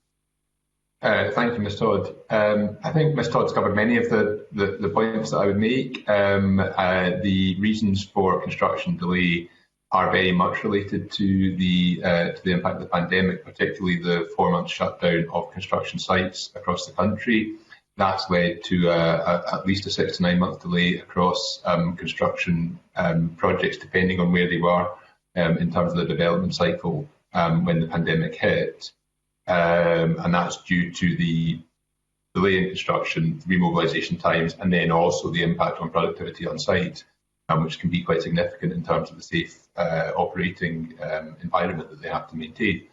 Thank you, Ms Todd. I think Ms Todd's covered many of the points that I would make. The reasons for construction delay are very much related to the impact of the pandemic, particularly the 4-month shutdown of construction sites across the country. That's led to at least a 6 to 9 month delay across construction projects, depending on where they were in terms of the development cycle when the pandemic hit. And that's due to the delay in construction, remobilisation times, and then also the impact on productivity on site, which can be quite significant in terms of the safe operating environment that they have to maintain.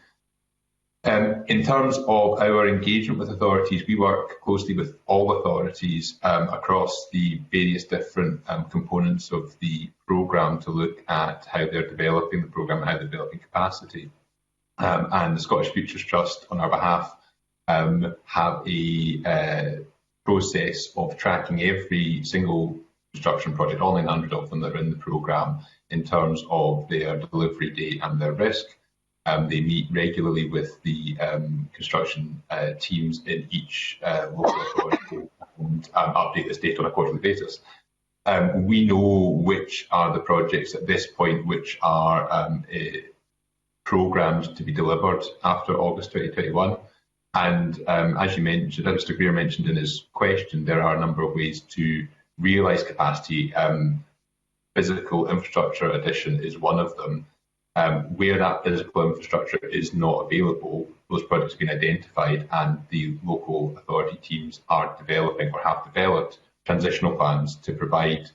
In terms of our engagement with authorities, we work closely with all authorities across the various different components of the programme to look at how they're developing the programme and how they're developing capacity. And the Scottish Futures Trust, on our behalf, have a process of tracking every single construction project, all 900 of them that are in the programme, in terms of their delivery date and their risk. They meet regularly with the construction teams in each local authority and update this data on a quarterly basis. We know which are the projects at this point which are programmed to be delivered after August 2021. And as you mentioned, as Mr Greer mentioned in his question, there are a number of ways to realise capacity. Physical infrastructure addition is one of them. Where that physical infrastructure is not available, those projects have been identified and the local authority teams are developing or have developed transitional plans to provide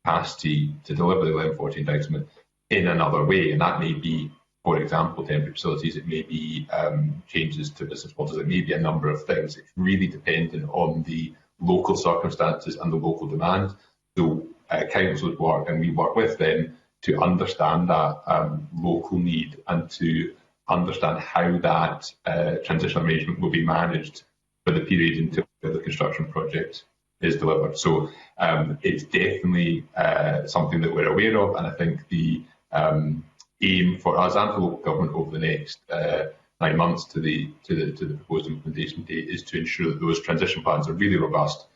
capacity to deliver the 1140 entitlement in another way. And that may be for example, temporary facilities, it may be changes to business models, it may be a number of things. It's really dependent on the local circumstances and the local demand. So councils work, and we work with them to understand that local need and to understand how that transitional arrangement will be managed for the period until the construction project is delivered. So it's definitely something that we're aware of, and I think the aim for us and for local government over the next 9 months to the proposed implementation date is to ensure that those transition plans are really robust,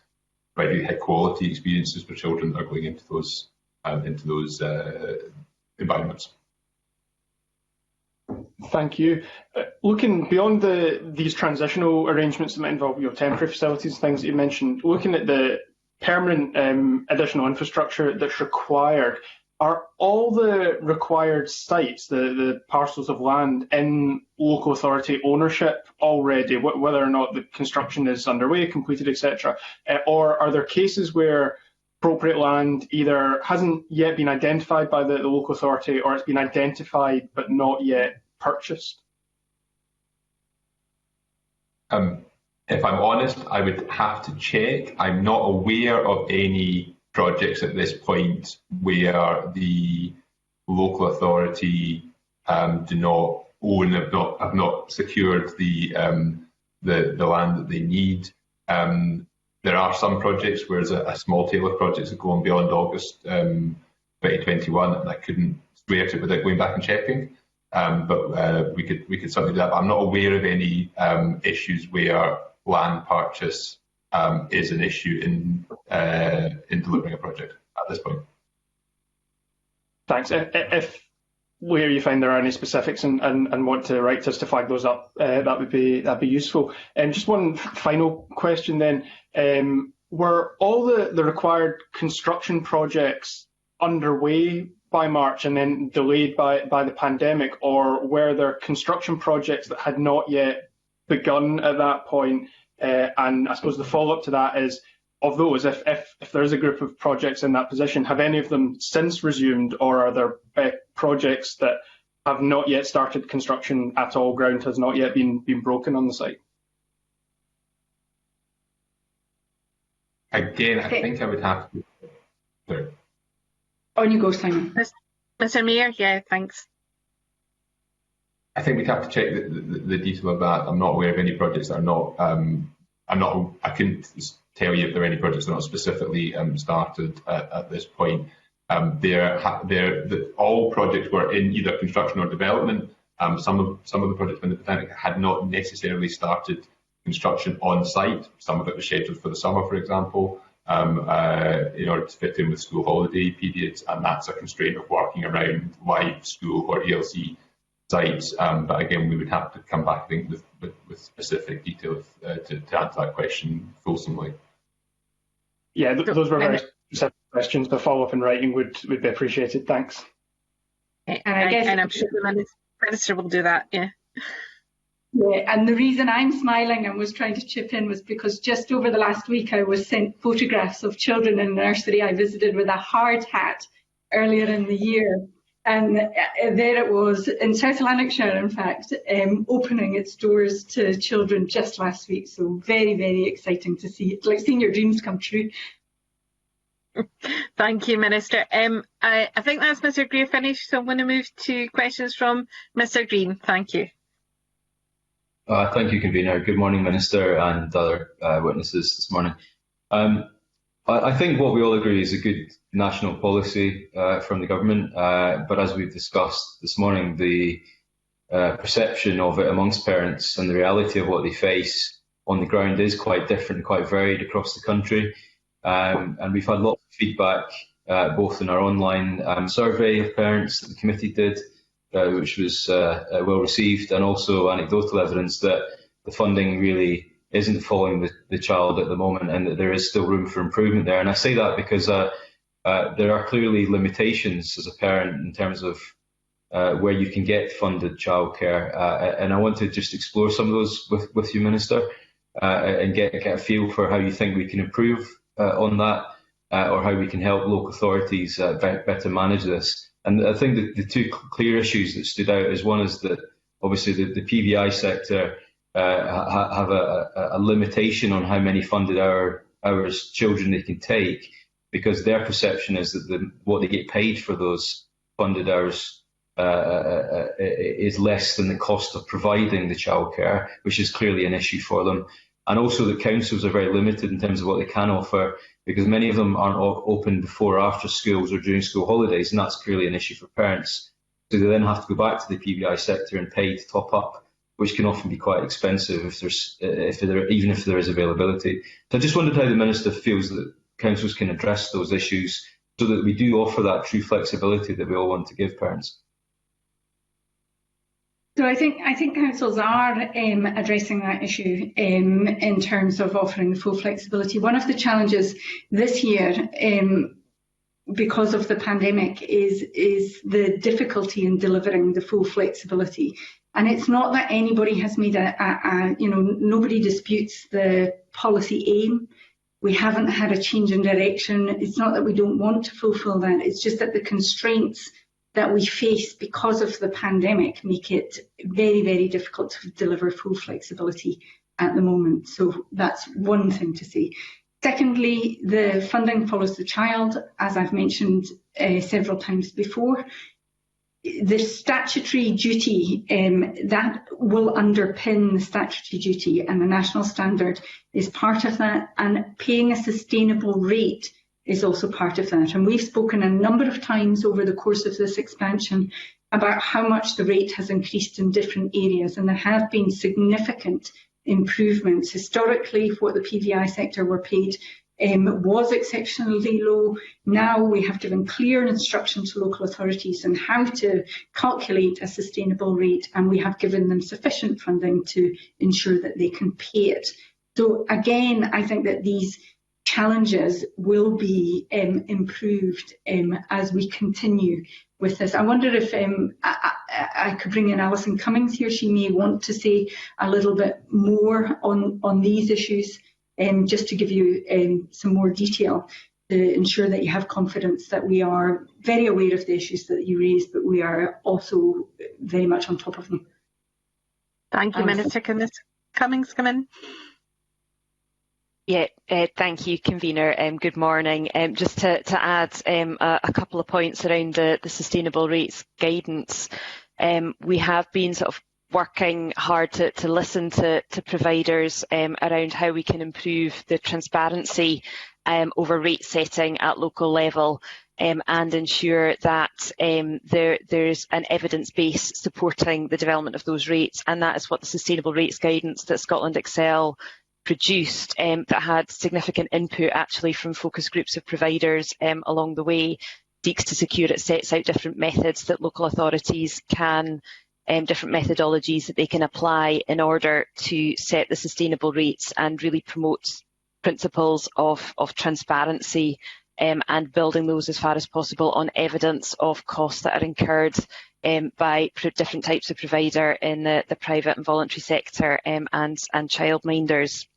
provide really high quality experiences for children that are going into those environments. Thank you. Looking beyond these transitional arrangements that might involve temporary facilities and things that you mentioned, looking at the permanent additional infrastructure that's required, are all the required sites, the parcels of land, in local authority ownership already, whether or not the construction is underway, completed, etc.? Or are there cases where appropriate land either hasn't yet been identified by the local authority, or it's been identified but not yet purchased? If I'm honest, I would have to check. I'm not aware of any projects at this point where the local authority do not own, have not secured the land that they need. There are some projects where there's a small tail of projects that go on beyond August 2021, and I couldn't swear to it without going back and checking. But we could certainly do that. But I'm not aware of any issues where land purchase is an issue in delivering a project at this point. Thanks. If where you find there are any specifics and want to write to us to flag those up, that'd be useful. Just one final question then. Were all the required construction projects underway by March and then delayed by the pandemic, or were there construction projects that had not yet begun at that point? And I suppose the follow-up to that is, of those, if there is a group of projects in that position, have any of them since resumed, or are there projects that have not yet started construction at all, ground has not yet been broken on the site? Again, I think I would have to... Sorry. On you go, Simon. Mr. Mayor, yeah, thanks. I think we'd have to check the detail of that. I'm not aware of any projects that are not. I couldn't tell you if there are any projects that are not specifically started at this point. All projects were in either construction or development. Some of the projects in the pandemic had not necessarily started construction on site. Some of it was scheduled for the summer, for example, in order to fit in with school holiday periods, and that's a constraint of working around live school or ELC sites. But again, we would have to come back, I think, with specific details to answer that question fulsomely. Yeah, those were very specific questions. The follow-up in writing would be appreciated. Thanks. And I'm sure the Minister will do that, yeah. Yeah, and the reason I'm smiling and was trying to chip in was because just over the last week I was sent photographs of children in a nursery I visited with a hard hat earlier in the year. And there it was, in South Lanarkshire, in fact, opening its doors to children just last week. So very, very exciting to see. It's like seeing your dreams come true. Thank you, Minister. I think that's Mr. Greer finished, so I'm going to move to questions from Mr. Green. Thank you. Thank you, Convener. Good morning, Minister and other witnesses this morning. I think what we all agree is a good national policy from the government, but as we've discussed this morning, the perception of it amongst parents and the reality of what they face on the ground is quite different, quite varied across the country. And we've had lots of feedback, both in our online survey of parents that the committee did, which was well received, and also anecdotal evidence that the funding really isn't following the child at the moment, and that there is still room for improvement there. And I say that because there are clearly limitations as a parent in terms of where you can get funded childcare, and I want to just explore some of those with you, Minister, and get a feel for how you think we can improve on that, or how we can help local authorities better manage this. And I think the two clear issues that stood out is one is that obviously the PVI sector have a limitation on how many funded hours children they can take, because their perception is that what they get paid for those funded hours is less than the cost of providing the childcare, which is clearly an issue for them. And also that councils are very limited in terms of what they can offer, because many of them aren't open before or after schools or during school holidays, and that's clearly an issue for parents. So they then have to go back to the PVI sector and pay to top up, which can often be quite expensive even if there is availability. So I just wondered how the Minister feels that councils can address those issues so that we do offer that true flexibility that we all want to give parents. So I think councils are addressing that issue in terms of offering the full flexibility. One of the challenges this year, because of the pandemic, is the difficulty in delivering the full flexibility. And it's not that anybody has made nobody disputes the policy aim. We haven't had a change in direction. It's not that we don't want to fulfil that. It's just that the constraints that we face because of the pandemic make it very, very difficult to deliver full flexibility at the moment. So that's one thing to say. Secondly, the funding follows the child, as I've mentioned several times before. The statutory duty that will underpin the statutory duty, and the national standard is part of that, and paying a sustainable rate is also part of that. And we've spoken a number of times over the course of this expansion about how much the rate has increased in different areas, and there have been significant improvements. Historically, what the PVI sector were paid was exceptionally low. Now we have given clear instruction to local authorities on how to calculate a sustainable rate, and we have given them sufficient funding to ensure that they can pay it. So again, I think that these challenges will be improved as we continue with this. I wonder if I could bring in Alison Cummings here. She may want to say a little bit more on these issues, just to give you some more detail to ensure that you have confidence that we are very aware of the issues that you raised, but we are also very much on top of them. Thank you, Minister. Can Ms. Cummings come in? Yeah, thank you, Convener. Good morning. Just to add a couple of points around the sustainable rates guidance. We have been sort of working hard to listen to providers around how we can improve the transparency over rate setting at local level, and ensure that there's an evidence base supporting the development of those rates, and that is what the sustainable rates guidance that Scotland Excel produced, that had significant input actually from focus groups of providers along the way, seeks to secure. It sets out different methods that local authorities can, different methodologies that they can apply in order to set the sustainable rates and really promote principles of transparency, and building those as far as possible on evidence of costs that are incurred by different types of provider in the private and voluntary sector, and childminders.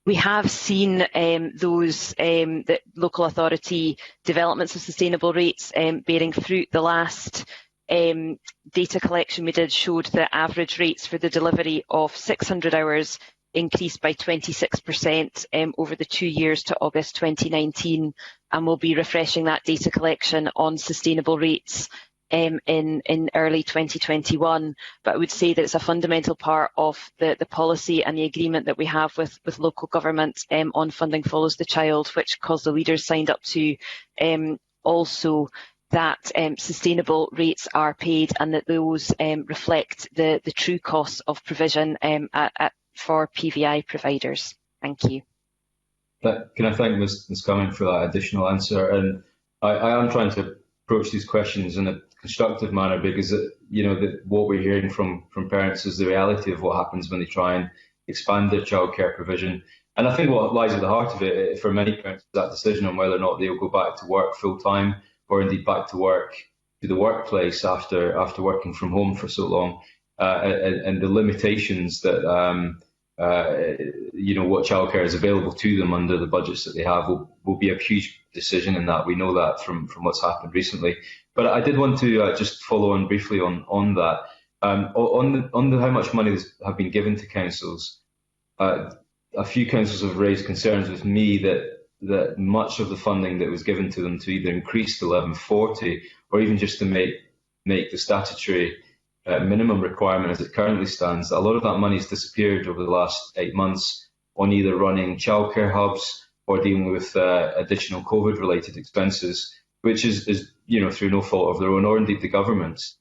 We have seen the local authority developments of sustainable rates bearing fruit. The last data collection we did showed that average rates for the delivery of 600 hours increased by 26% over the 2 years to August 2019, and we'll be refreshing that data collection on sustainable rates in early 2021. But I would say that it's a fundamental part of the policy and the agreement that we have with local government on funding follows the child, which COSLA leaders signed up to, also that sustainable rates are paid and that those reflect the true costs of provision for PVI providers. Thank you. Can I thank Ms Cummings for that additional answer? And I am trying to approach these questions in a constructive manner, because what we're hearing from parents is the reality of what happens when they try and expand their childcare provision. And I think what lies at the heart of it for many parents is that decision on whether or not they'll go back to work full time, or indeed back to the workplace after working from home for so long, and the limitations that what childcare is available to them under the budgets that they have will be a huge decision in that. We know that from what's happened recently. But I did want to just follow on briefly on that. On how much money have been given to councils, a few councils have raised concerns with me that much of the funding that was given to them to either increase to 1140 or even just to make the statutory minimum requirement as it currently stands, a lot of that money has disappeared over the last 8 months on either running childcare hubs or dealing with additional COVID-related expenses, which is through no fault of their own or indeed the government's.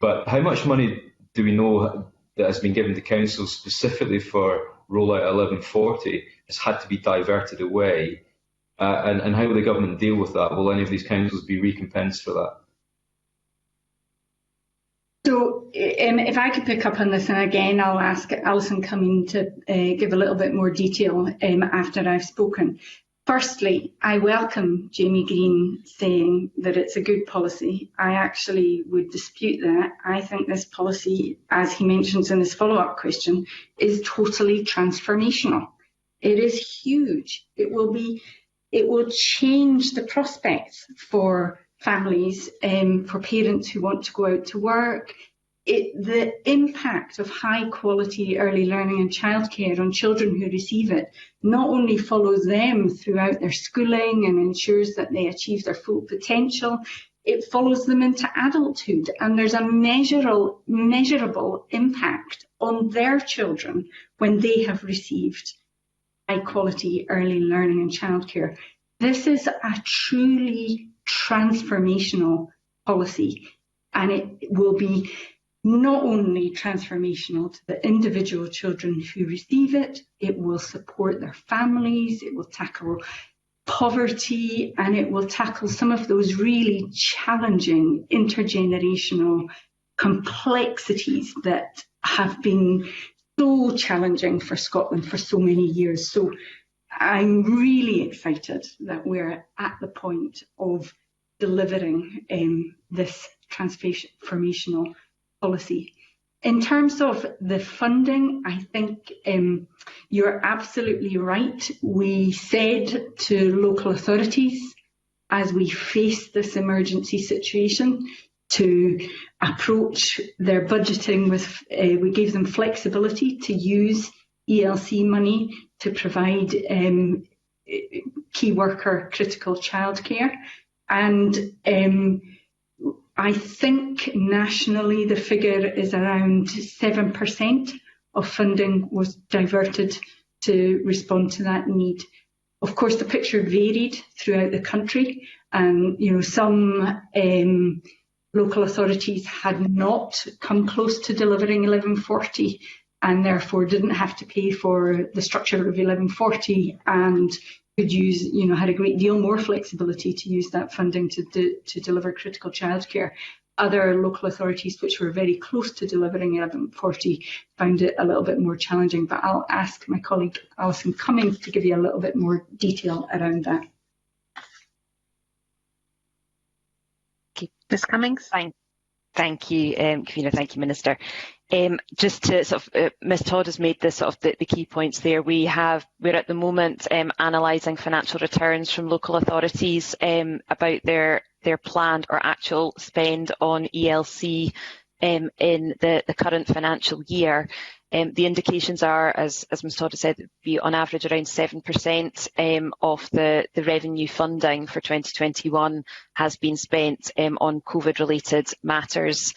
But how much money do we know that has been given to councils specifically for rollout 1140 has had to be diverted away? And how will the government deal with that? Will any of these councils be recompensed for that? So if I could pick up on this, and again I'll ask Alison Cumming to give a little bit more detail after I've spoken. Firstly, I welcome Jamie Green saying that it's a good policy. I actually would dispute that. I think this policy, as he mentions in his follow-up question, is totally transformational. It is huge. It will change the prospects for families, for parents who want to go out to work. The impact of high quality early learning and childcare on children who receive it not only follows them throughout their schooling and ensures that they achieve their full potential, it follows them into adulthood, and there's a measurable impact on their children when they have received high quality early learning and childcare. This is a truly transformational policy, and it will be not only transformational to the individual children who receive it, it will support their families, it will tackle poverty, and it will tackle some of those really challenging intergenerational complexities that have been so challenging for Scotland for so many years. So I'm really excited that we're at the point of delivering this transformational policy. In terms of the funding, I think you're absolutely right. We said to local authorities as we face this emergency situation to approach their budgeting with, we gave them flexibility to use ELC money to provide key worker critical childcare. And I think nationally the figure is around 7% of funding was diverted to respond to that need. Of course, the picture varied throughout the country, and some local authorities had not come close to delivering 1140 and therefore didn't have to pay for the structure of 1140 and could use, had a great deal more flexibility to use that funding to deliver critical childcare. Other local authorities which were very close to delivering 1140 found it a little bit more challenging, but I'll ask my colleague Alison Cummings to give you a little bit more detail around that. Ms Cummings. Thank you, Convener. Thank you, Minister. Just to Ms Todd has made the the key points there. We're at the moment analysing financial returns from local authorities about their planned or actual spend on ELC in the current financial year. The indications are, as Ms Todd has said, be on average around 7% of the revenue funding for 2021 has been spent on COVID-related matters,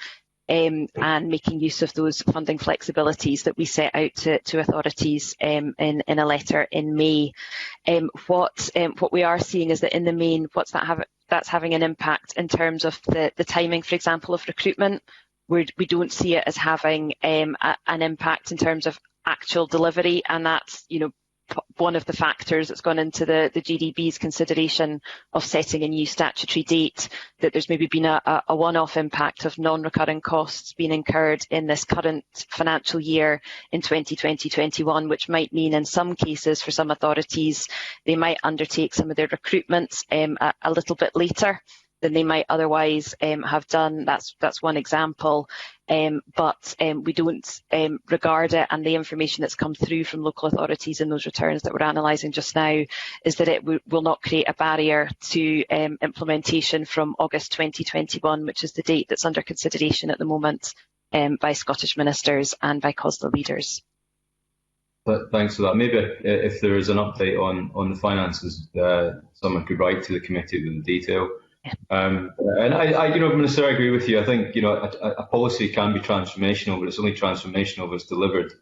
and making use of those funding flexibilities that we set out to authorities in a letter in May. What we are seeing is that in the main, that's having an impact in terms of the timing, for example, of recruitment. We don't see it as having an impact in terms of actual delivery, and that's one of the factors that's gone into the GDB's consideration of setting a new statutory date, that there's maybe been a one-off impact of non-recurring costs being incurred in this current financial year in 2020-21, which might mean in some cases for some authorities they might undertake some of their recruitments a little bit later than they might otherwise have done. That's one example. but we don't regard it, and the information that's come through from local authorities in those returns that we're analysing just now is that it will not create a barrier to implementation from August 2021, which is the date that's under consideration at the moment by Scottish ministers and by COSLA leaders. But thanks for that. Maybe if there is an update on the finances, someone could write to the committee with the detail. And I Minister, I agree with you. I think a policy can be transformational, but it's only transformational if it's delivered.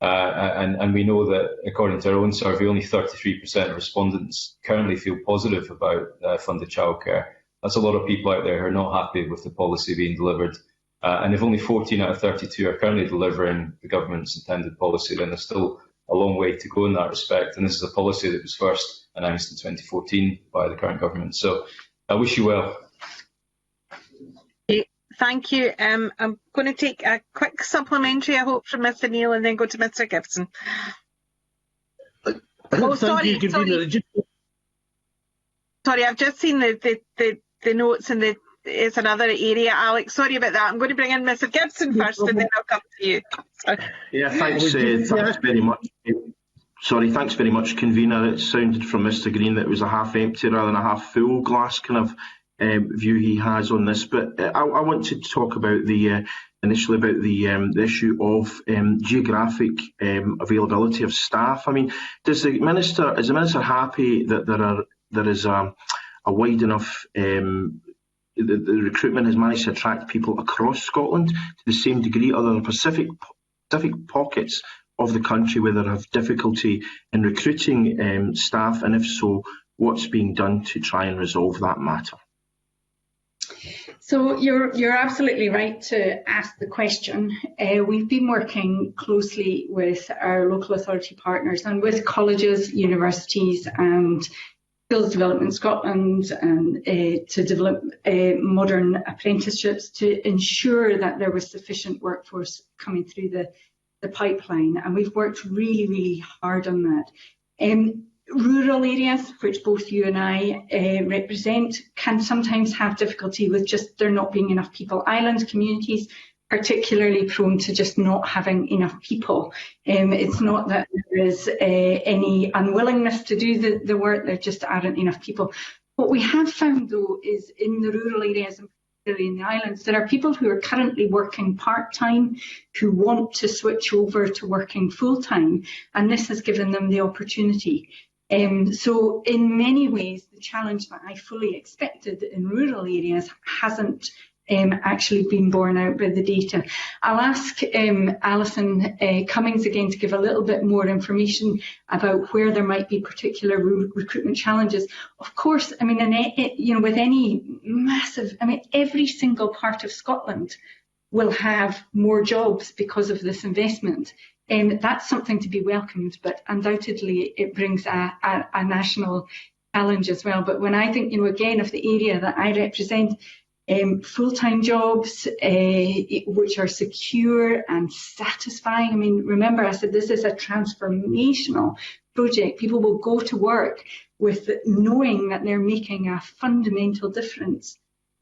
And we know that according to our own survey, only 33% of respondents currently feel positive about funded childcare. That's a lot of people out there who are not happy with the policy being delivered. And if only 14 out of 32 are currently delivering the government's intended policy, then there's still a long way to go in that respect. And this is a policy that was first announced in 2014 by the current government. So I wish you well. Thank you. I'm going to take a quick supplementary, I hope, from Mr Neil, and then go to Mr Gibson. Sorry, I've just seen the notes, and it's another area, Alex. Sorry about that. I'm going to bring in Mr Gibson first, and then I'll come to you. Yeah, thanks very much. Sorry, thanks very much, convener. It sounded from Mr Green that it was a half empty rather than a half full glass kind of view he has on this. But I want to talk about initially about the issue of geographic availability of staff. I mean, is the minister happy that there is a wide enough the recruitment has managed to attract people across Scotland to the same degree? Are there specific pockets of the country where there have difficulty in recruiting staff, and if so, what's being done to try and resolve that matter? So you're absolutely right to ask the question. We've been working closely with our local authority partners and with colleges, universities and Skills Development Scotland and to develop modern apprenticeships to ensure that there was sufficient workforce coming through the pipeline, and we've worked really, really hard on that. Rural areas, which both you and I represent, can sometimes have difficulty with just there not being enough people. Island communities particularly prone to just not having enough people. It's not that there is any unwillingness to do the work, there just aren't enough people. What we have found though is in the rural areas and particularly in the islands, there are people who are currently working part-time who want to switch over to working full-time, and this has given them the opportunity. So in many ways, the challenge that I fully expected in rural areas hasn't actually been borne out by the data. I'll ask Alison Cummings again to give a little bit more information about where there might be particular recruitment challenges. Of course, I mean, with any massive, every single part of Scotland will have more jobs because of this investment. That's something to be welcomed, but undoubtedly it brings a national challenge as well. But when I think, again, of the area that I represent, full-time jobs which are secure and satisfying. I mean, remember I said this is a transformational project. People will go to work with knowing that they're making a fundamental difference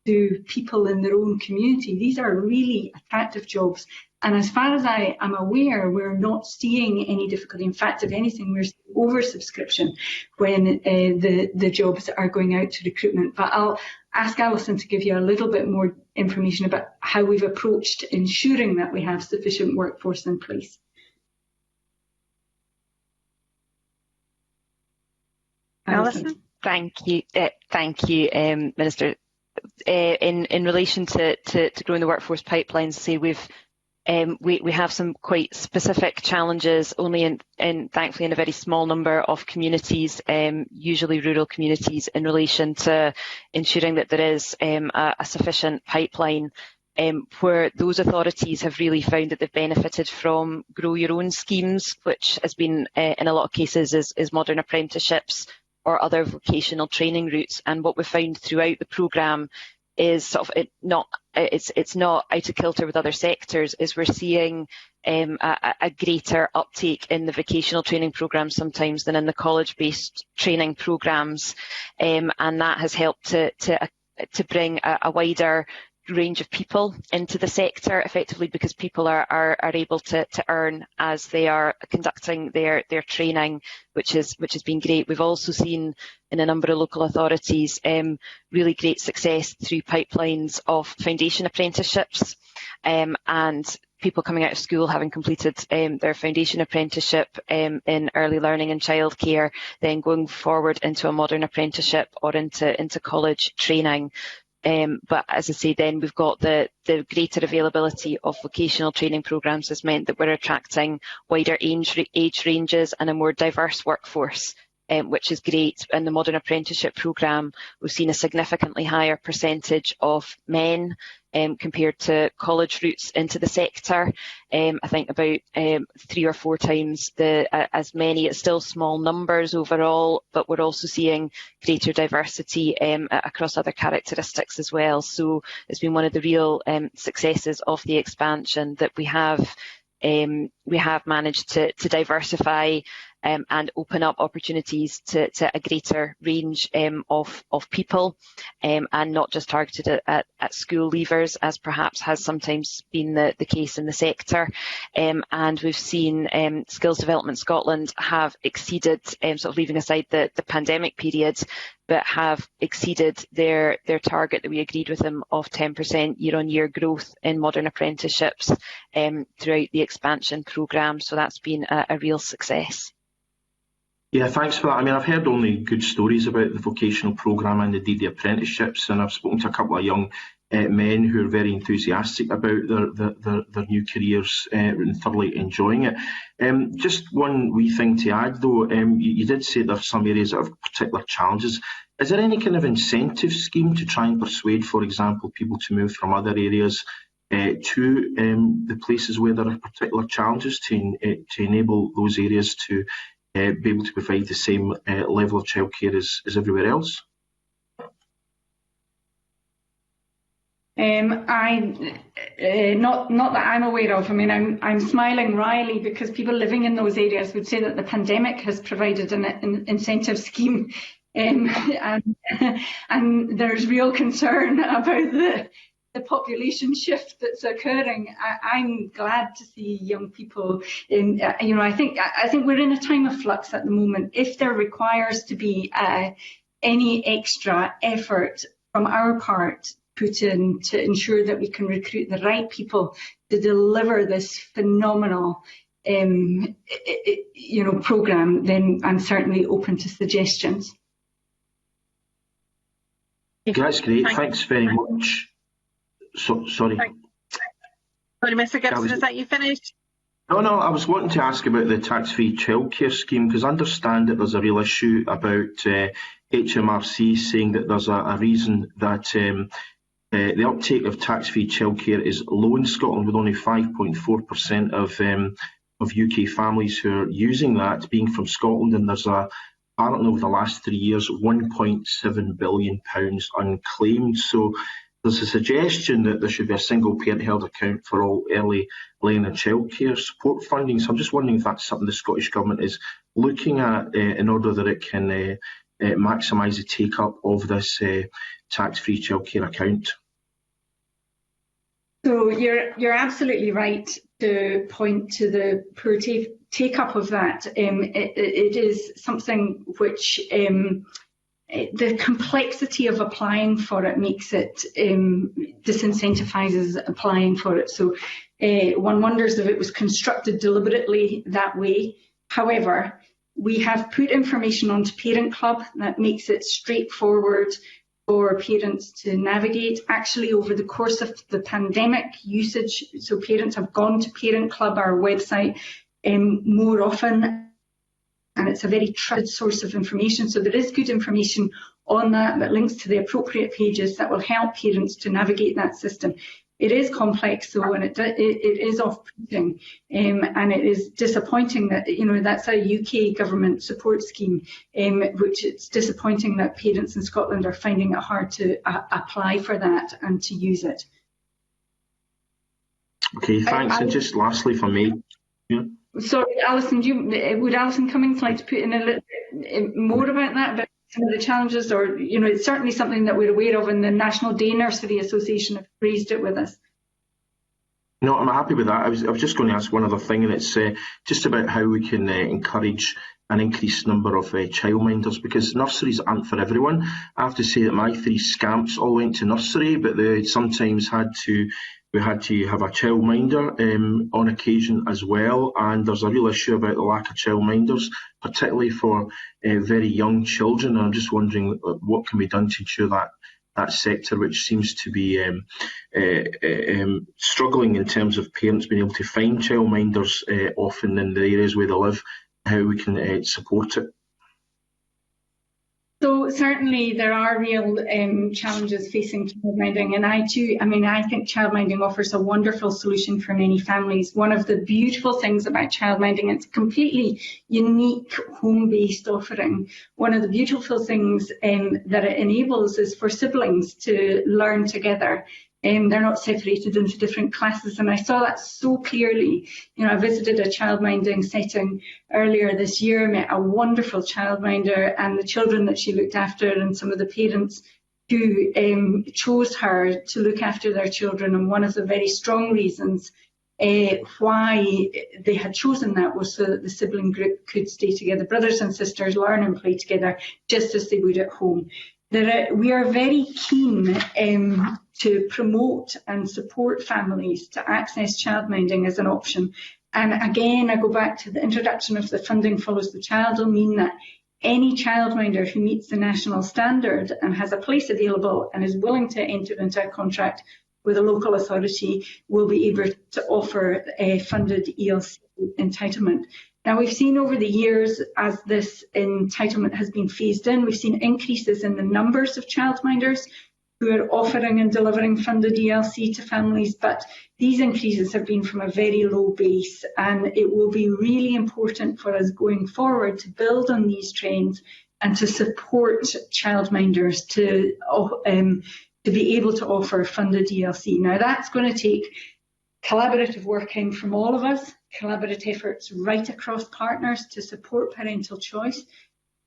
to people in their own community. These are really attractive jobs. And as far as I am aware, we're not seeing any difficulty. In fact, if anything, we're seeing oversubscription when the jobs are going out to recruitment. But I'll ask Alison to give you a little bit more information about how we've approached ensuring that we have sufficient workforce in place. Alison? Thank you, Minister. In relation to growing the workforce pipelines, say we have some quite specific challenges only thankfully in a very small number of communities, usually rural communities, in relation to ensuring that there is a sufficient pipeline where those authorities have really found that they've benefited from grow your own schemes, which has been in a lot of cases is modern apprenticeships or other vocational training routes. And what we've found throughout the programme is sort of it's not out of kilter with other sectors, is we're seeing a greater uptake in the vocational training programmes sometimes than in the college-based training programmes, and that has helped to bring a wider range of people into the sector, effectively because people are able to earn as they are conducting their training, which has been great. We've also seen in a number of local authorities really great success through pipelines of foundation apprenticeships, and people coming out of school having completed their foundation apprenticeship in early learning and childcare, then going forward into a modern apprenticeship or into college training. But as I say, then we've got the greater availability of vocational training programmes has meant that we're attracting wider age ranges and a more diverse workforce, which is great. In the modern apprenticeship programme, we've seen a significantly higher percentage of men compared to college routes into the sector. I think about 3 or 4 times as many. It's still small numbers overall, but we're also seeing greater diversity across other characteristics as well. So it's been one of the real successes of the expansion that we have managed to diversify and open up opportunities to a greater range of people, and not just targeted at school leavers, as perhaps has sometimes been the case in the sector. And we've seen Skills Development Scotland have exceeded, sort of leaving aside the pandemic period, but have exceeded their target that we agreed with them of 10% year-on-year growth in modern apprenticeships throughout the expansion programme. So that's been a real success. Yeah, thanks for that. I mean, I've heard only good stories about the vocational programme and indeed the apprenticeships, and I've spoken to a couple of young men who are very enthusiastic about their new careers and thoroughly enjoying it. Just one wee thing to add though, you did say there are some areas that have particular challenges. Is there any kind of incentive scheme to try and persuade, for example, people to move from other areas to the places where there are particular challenges to enable those areas to be able to provide the same level of childcare as everywhere else? Not that I'm aware of. I mean, I'm smiling wryly because people living in those areas would say that the pandemic has provided an incentive scheme, and there's real concern about the population shift that's occurring. I'm glad to see young people in. I think we're in a time of flux at the moment. If there requires to be any extra effort from our part put in to ensure that we can recruit the right people to deliver this phenomenal programme, then I'm certainly open to suggestions. That's great. Thanks very much. Sorry. Sorry, Mr. Gibson, is that you finished? No, I was wanting to ask about the tax-free childcare scheme, because I understand that there's a real issue about HMRC saying that there's a reason that the uptake of tax-free childcare is low in Scotland, with only 5.4% of UK families who are using that being from Scotland, and there's apparently over the last 3 years, £1.7 billion unclaimed. So there's a suggestion that there should be a single parent-held account for all early learning and childcare support funding. So I'm just wondering if that's something the Scottish Government is looking at in order that it can maximise the take-up of this tax-free childcare account. So you're absolutely right to point to the poor take-up of that. It is something which the complexity of applying for it makes it disincentivises applying for it. So one wonders if it was constructed deliberately that way. However, we have put information onto Parent Club that makes it straightforward for parents to navigate. Actually, over the course of the pandemic usage, so parents have gone to Parent Club, our website, more often, and it's a very trusted source of information. So there is good information on that links to the appropriate pages that will help parents to navigate that system. It is complex though, and it is off-putting, and it is disappointing that that's a UK government support scheme, which it's disappointing that parents in Scotland are finding it hard to apply for that and to use it. Okay, thanks. And just lastly for me. Sorry, Alison, would Alison Cummings like to put in a little bit more about that? But some of the challenges, or it's certainly something that we're aware of, and the National Day Nursery Association have raised it with us. No, I'm happy with that. I was just going to ask one other thing, and it's just about how we can encourage an increased number of childminders, because nurseries aren't for everyone. I have to say that my 3 scamps all went to nursery, but they sometimes we had to have a childminder on occasion as well, and there's a real issue about the lack of childminders, particularly for very young children. And I'm just wondering what can be done to ensure that that sector, which seems to be struggling in terms of parents being able to find childminders often in the areas where they live, how we can support it. So certainly there are real challenges facing childminding, and I think childminding offers a wonderful solution for many families. One of the beautiful things about childminding, it's a completely unique home-based offering. One of the beautiful things that it enables is for siblings to learn together. They're not separated into different classes, and I saw that so clearly. I visited a childminding setting earlier this year, met a wonderful childminder, and the children that she looked after, and some of the parents who chose her to look after their children. And one of the very strong reasons why they had chosen that was so that the sibling group could stay together, brothers and sisters, learn and play together, just as they would at home. We are very keen to promote and support families to access childminding as an option. And again, I go back to the introduction of the Funding Follows the Child will mean that any childminder who meets the national standard and has a place available and is willing to enter into a contract with a local authority will be able to offer a funded ELC entitlement. Now, we've seen over the years, as this entitlement has been phased in, we've seen increases in the numbers of childminders who are offering and delivering funded ELC to families, but these increases have been from a very low base, and it will be really important for us going forward to build on these trends and to support childminders to be able to offer funded ELC. Now, that's going to take collaborative working from all of us, collaborative efforts right across partners to support parental choice,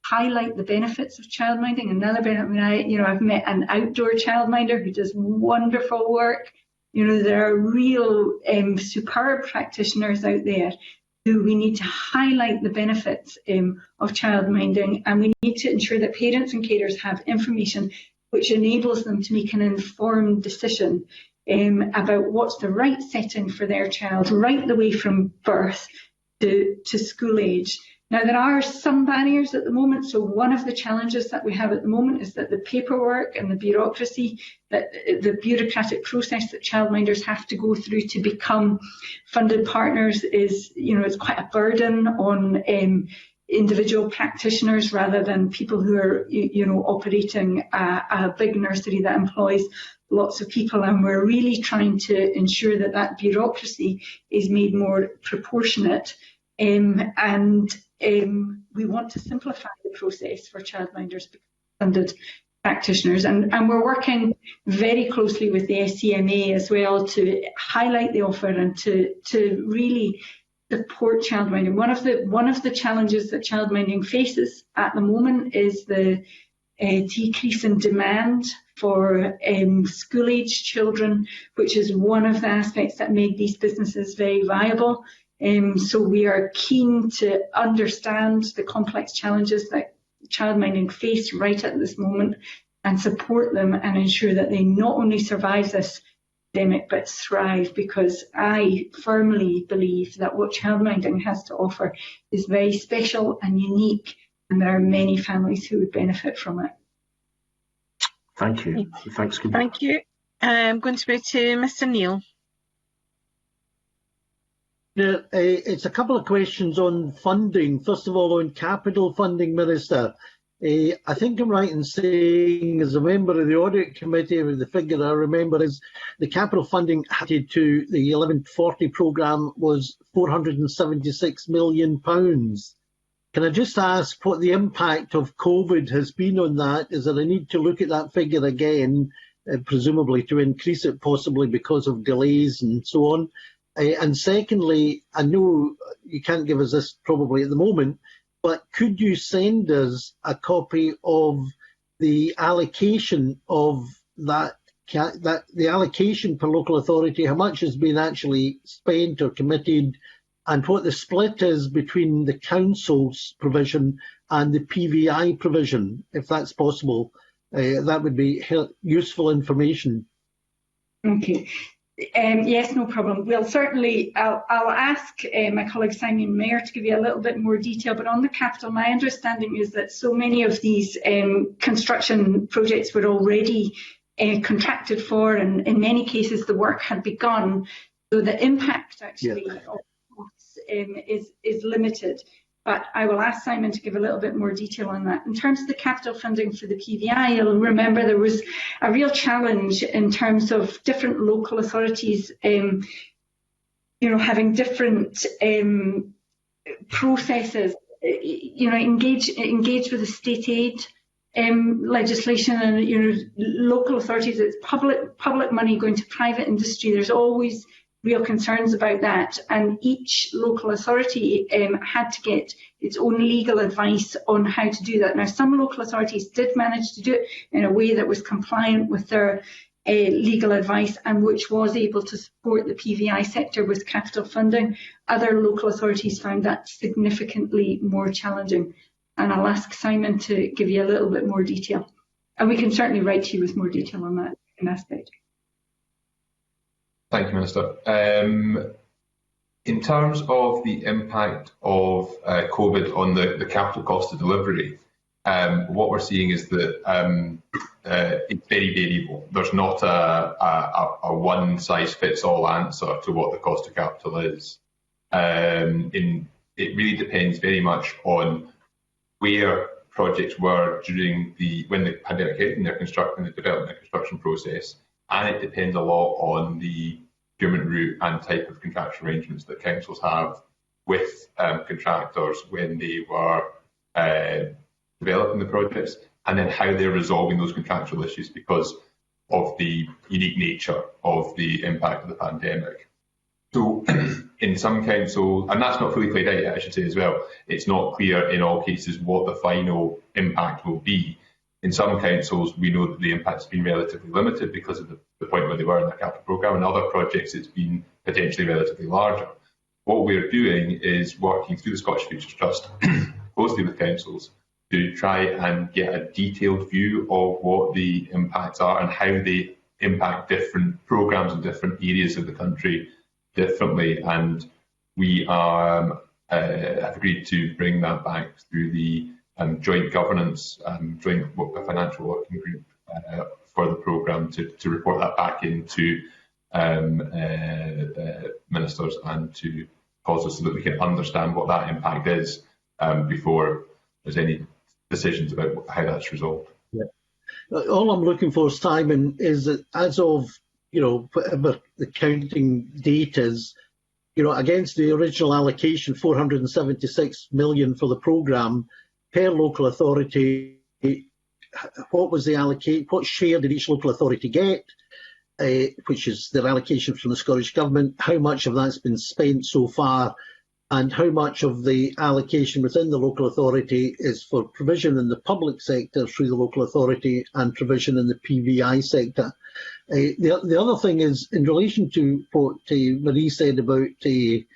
highlight the benefits of childminding. Another benefit, I've met an outdoor childminder who does wonderful work. There are real superb practitioners out there who we need to highlight the benefits of childminding, and we need to ensure that parents and carers have information which enables them to make an informed decision about what's the right setting for their child right the way from birth to school age. Now, there are some barriers at the moment. So one of the challenges that we have at the moment is that the paperwork and the bureaucracy, that the bureaucratic process that childminders have to go through to become funded partners is, it's quite a burden on individual practitioners rather than people who are, operating a big nursery that employs lots of people. And we're really trying to ensure that that bureaucracy is made more proportionate. And we want to simplify the process for childminders funded practitioners. And we're working very closely with the SCMA as well to highlight the offer and to really support childminding. One of the challenges that childminding faces at the moment is the decrease in demand for school-age children, which is one of the aspects that make these businesses very viable. So we are keen to understand the complex challenges that childminding face right at this moment and support them and ensure that they not only survive this pandemic but thrive, because I firmly believe that what childminding has to offer is very special and unique, and there are many families who would benefit from it. Thank you. Thanks. Thank you. I'm going to move to Mr. Neil. It's a couple of questions on funding. First of all, on capital funding, Minister. I think I'm right in saying, as a member of the Audit Committee, the figure I remember is the capital funding added to the 1140 programme was £476 million. Can I just ask what the impact of COVID has been on that? Is there a need to look at that figure again, presumably to increase it, possibly because of delays and so on? And secondly, I know you can't give us this probably at the moment, but could you send us a copy of the allocation of that the allocation per local authority, how much has been actually spent or committed, and what the split is between the council's provision and the PVI provision, if that's possible? That would be useful information. Okay. Yes, no problem. Well, certainly I'll ask my colleague Simon Mayer to give you a little bit more detail, but on the capital, my understanding is that so many of these construction projects were already contracted for, and in many cases the work had begun, so the impact actually of costs is limited. But I will ask Simon to give a little bit more detail on that. In terms of the capital funding for the PVI, you'll remember there was a real challenge in terms of different local authorities, having different processes, engage with the state aid legislation, and local authorities. It's public money going to private industry. There's always real concerns about that, and each local authority had to get its own legal advice on how to do that. Now, some local authorities did manage to do it in a way that was compliant with their legal advice and which was able to support the PVI sector with capital funding. Other local authorities found that significantly more challenging, and I'll ask Simon to give you a little bit more detail, and we can certainly write to you with more detail on that aspect. Thank you, Minister. In terms of the impact of COVID on the capital cost of delivery, what we're seeing is that it's very variable. There's not a one-size-fits-all answer to what the cost of capital is. It really depends very much on where projects were when the pandemic hit in the development and construction process. And it depends a lot on the procurement route and type of contractual arrangements that councils have with contractors when they were developing the projects, and then how they're resolving those contractual issues because of the unique nature of the impact of the pandemic. So in some councils, and that's not fully played out yet, I should say as well, it's not clear in all cases what the final impact will be. In some councils, we know that the impact has been relatively limited because of the point where they were in their capital programme. In other projects, it's been potentially relatively larger. What we're doing is working through the Scottish Futures Trust closely with councils to try and get a detailed view of what the impacts are and how they impact different programmes in different areas of the country differently. And we have agreed to bring that back through the joint governance, joint financial working group for the programme to report that back into ministers and to causes so that we can understand what that impact is before there's any decisions about how that's resolved. Yeah. All I'm looking for, Simon, is that as of whatever the counting date is, against the original allocation, 476 million for the programme, per local authority, what was the what share did each local authority get, which is their allocation from the Scottish Government, how much of that's been spent so far, and how much of the allocation within the local authority is for provision in the public sector through the local authority and provision in the PVI sector. The other thing is, in relation to what Marie said about state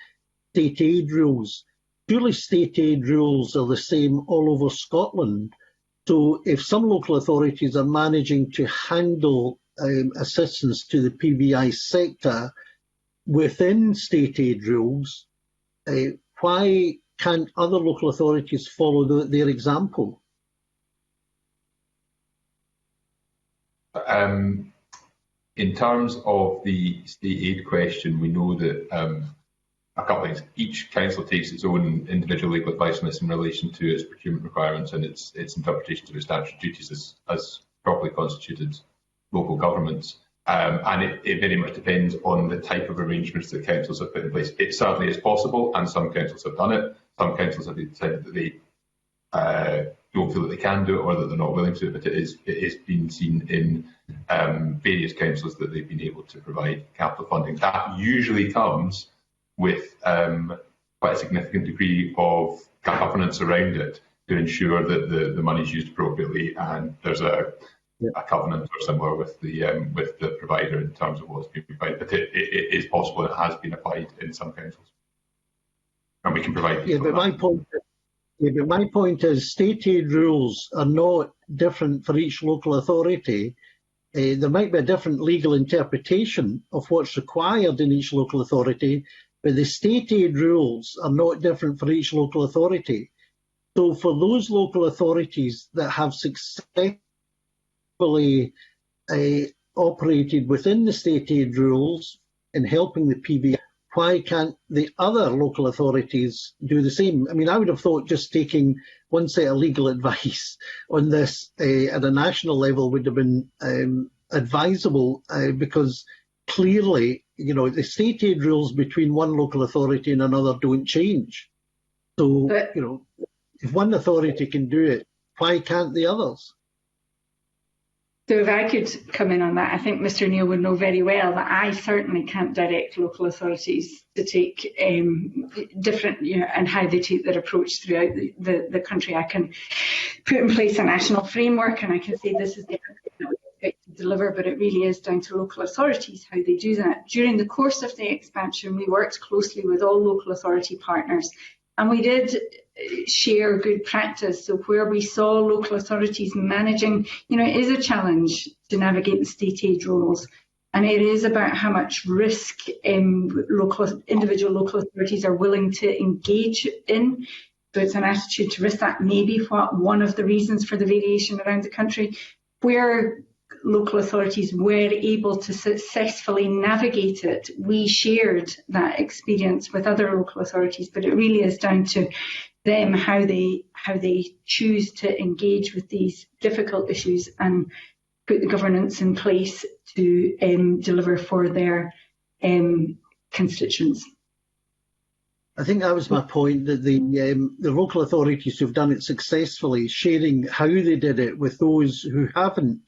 aid rules, surely state aid rules are the same all over Scotland. So if some local authorities are managing to handle assistance to the PVI sector within state aid rules, why can't other local authorities follow their example? In terms of the state aid question, we know that a couple of things. Each council takes its own individual legal advice on this in relation to its procurement requirements and its interpretation of its statutory duties as properly constituted local governments. And it very much depends on the type of arrangements that councils have put in place. It certainly is possible, and some councils have done it. Some councils have decided that they don't feel that they can do it or that they're not willing to, but it is being seen in various councils that they've been able to provide capital funding. That usually comes with quite a significant degree of governance around it to ensure that the money is used appropriately, and there's a covenant or similar with the provider in terms of what's being provided. But it is possible it has been applied in some councils, and we can provide. But my point is, state aid rules are not different for each local authority. There might be a different legal interpretation of what's required in each local authority, but the state aid rules are not different for each local authority. So for those local authorities that have successfully operated within the state aid rules in helping the PBI, why can't the other local authorities do the same? I mean, I would have thought just taking one set of legal advice on this at a national level would have been advisable, because clearly, you know, the state aid rules between one local authority and another don't change. So, you know, if one authority can do it, why can't the others? So if I could come in on that, I think Mr Neil would know very well that I certainly can't direct local authorities to take different, you know, and how they take their approach throughout the country. I can put in place a national framework and I can say this is the outcome that we expect to deliver, but it really is down to local authorities how they do that. During the course of the expansion, we worked closely with all local authority partners, and we did share good practice. So where we saw local authorities managing, you know, it is a challenge to navigate the state aid rules, and it is about how much risk individual local authorities are willing to engage in. So it's an attitude to risk. That may be one of the reasons for the variation around the country. Where local authorities were able to successfully navigate it, we shared that experience with other local authorities, but it really is down to them how they choose to engage with these difficult issues and put the governance in place to deliver for their constituents. I think that was my point, that the local authorities who've done it successfully, sharing how they did it with those who haven't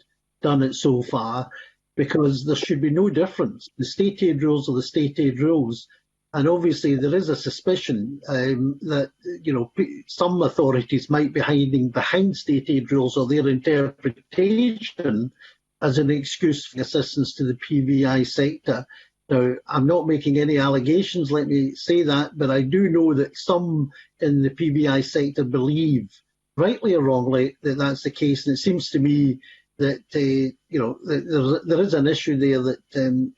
done it so far, because there should be no difference. The state aid rules are the state aid rules. And obviously there is a suspicion that, you know, some authorities might be hiding behind state aid rules or their interpretation as an excuse for assistance to the PBI sector. Now, I'm not making any allegations, let me say that, but I do know that some in the PBI sector believe, rightly or wrongly, that that's the case. And it seems to me that you know, there is an issue there that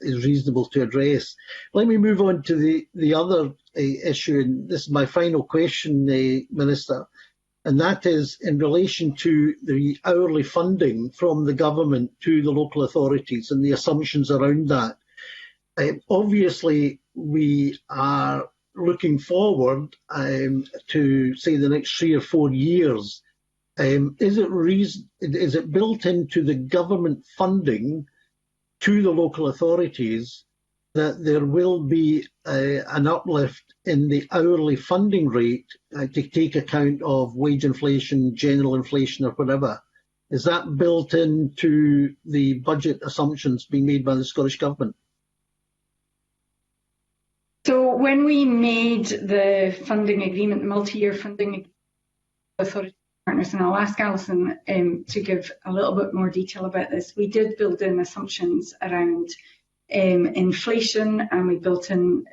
is reasonable to address. Let me move on to the other issue, and this is my final question, Minister, and that is in relation to the hourly funding from the government to the local authorities and the assumptions around that. Obviously, we are looking forward to, say, the next 3 or 4 years. Is it built into the government funding to the local authorities that there will be an uplift in the hourly funding rate to take account of wage inflation, general inflation or whatever? Is that built into the budget assumptions being made by the Scottish Government? So when we made the funding agreement, the multi-year funding authority partners, and I'll ask Alison to give a little bit more detail about this, we did build in assumptions around inflation, and we built in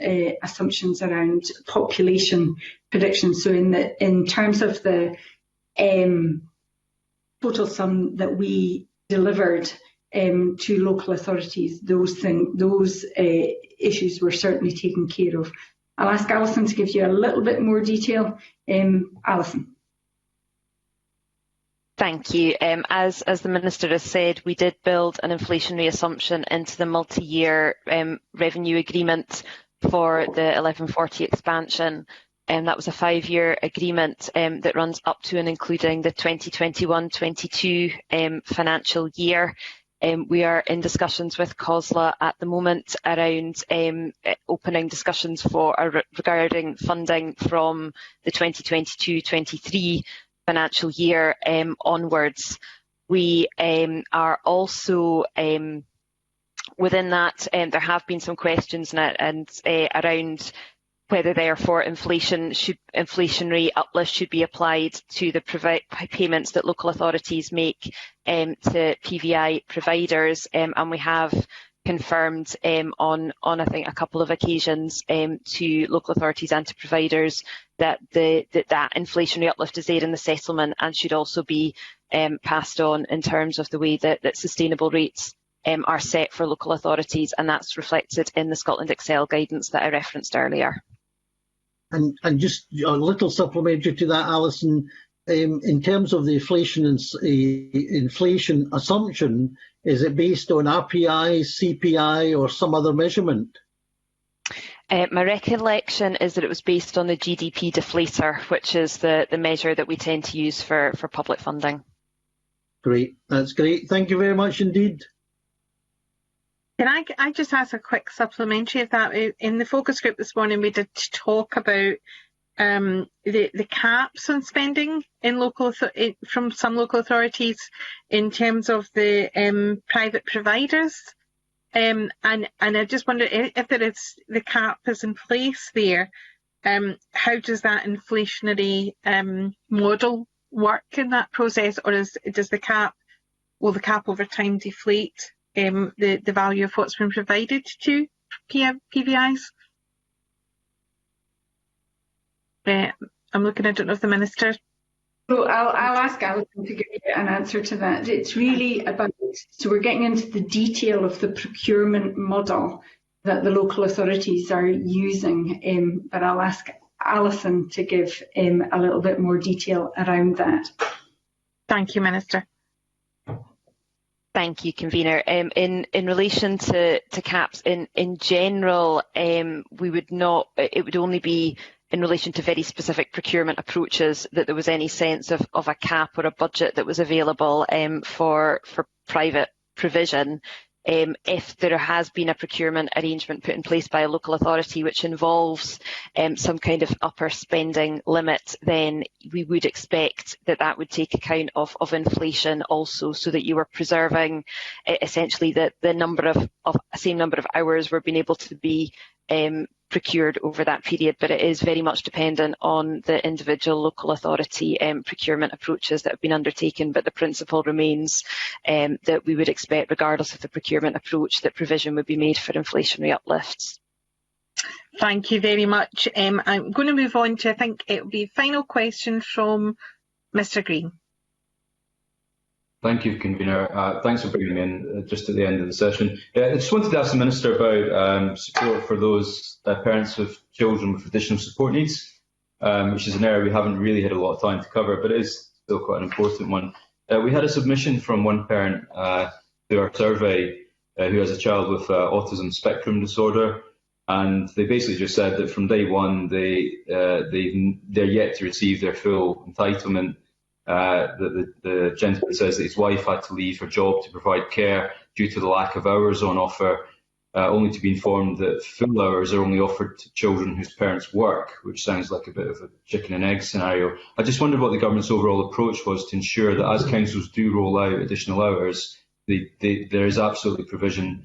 assumptions around population predictions. So in terms of the total sum that we delivered to local authorities, those issues were certainly taken care of. I'll ask Alison to give you a little bit more detail. Alison. Thank you. As the Minister has said, we did build an inflationary assumption into the multi-year revenue agreement for the 1140 expansion. That was a 5-year agreement that runs up to and including the 2021-22 financial year. We are in discussions with COSLA at the moment around opening discussions regarding funding from the 2022-23 financial year onwards. We are also within that, there have been some questions and around whether therefore inflationary uplift should be applied to the payments that local authorities make to PVI providers, and we have confirmed on I think a couple of occasions to local authorities and to providers that that inflationary uplift is there in the settlement and should also be passed on in terms of the way that sustainable rates are set for local authorities, and that's reflected in the Scotland Excel guidance that I referenced earlier. And just a little supplementary to that, Alison, in terms of the inflation assumption, is it based on RPI, CPI, or some other measurement? My recollection is that it was based on the GDP deflator, which is the measure that we tend to use for public funding. Great, that's great. Thank you very much indeed. Can I just ask a quick supplementary of that? In the focus group this morning, we did talk about the caps on spending in from some local authorities in terms of the private providers, and I just wonder if the cap is in place there. How does that inflationary model work in that process, or will the cap over time deflate the value of what's been provided to PVIs? I'm looking, I don't know if the Minister... So I'll ask Alison to give you an answer to that. It's really about, so we're getting into the detail of the procurement model that the local authorities are using, but I'll ask Alison to give a little bit more detail around that. Thank you, Minister. Thank you, Convener. In relation to caps, in general, we would not. It would only be in relation to very specific procurement approaches that there was any sense of a cap or a budget that was available for private provision. If there has been a procurement arrangement put in place by a local authority which involves some kind of upper spending limit, then we would expect that would take account of inflation also, so that you were preserving essentially the same number of hours were being able to be procured over that period, but it is very much dependent on the individual local authority procurement approaches that have been undertaken. But the principle remains that we would expect, regardless of the procurement approach, that provision would be made for inflationary uplifts. Thank you very much. I'm going to move on to, I think it will be final question from Mr. Green. Thank you, Convener. Thanks for bringing me in just at the end of the session. I just wanted to ask the Minister about support for those parents of children with additional support needs, which is an area we haven't really had a lot of time to cover, but it is still quite an important one. We had a submission from one parent through our survey who has a child with autism spectrum disorder, and they basically just said that from day one they're yet to receive their full entitlement. The gentleman says that his wife had to leave her job to provide care due to the lack of hours on offer, only to be informed that full hours are only offered to children whose parents work, which sounds like a bit of a chicken and egg scenario. I just wondered what the government's overall approach was to ensure that as councils do roll out additional hours, there is absolutely provision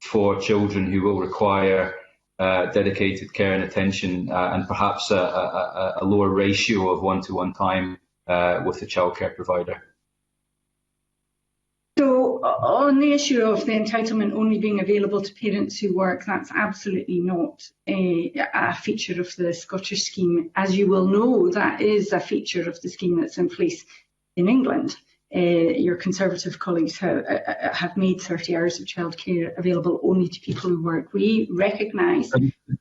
for children who will require dedicated care and attention, and perhaps a lower ratio of one-to-one time with the childcare provider. So on the issue of the entitlement only being available to parents who work, that's absolutely not a feature of the Scottish scheme. As you will know, that is a feature of the scheme that's in place in England. Your Conservative colleagues have made 30 hours of childcare available only to people who work. We recognise...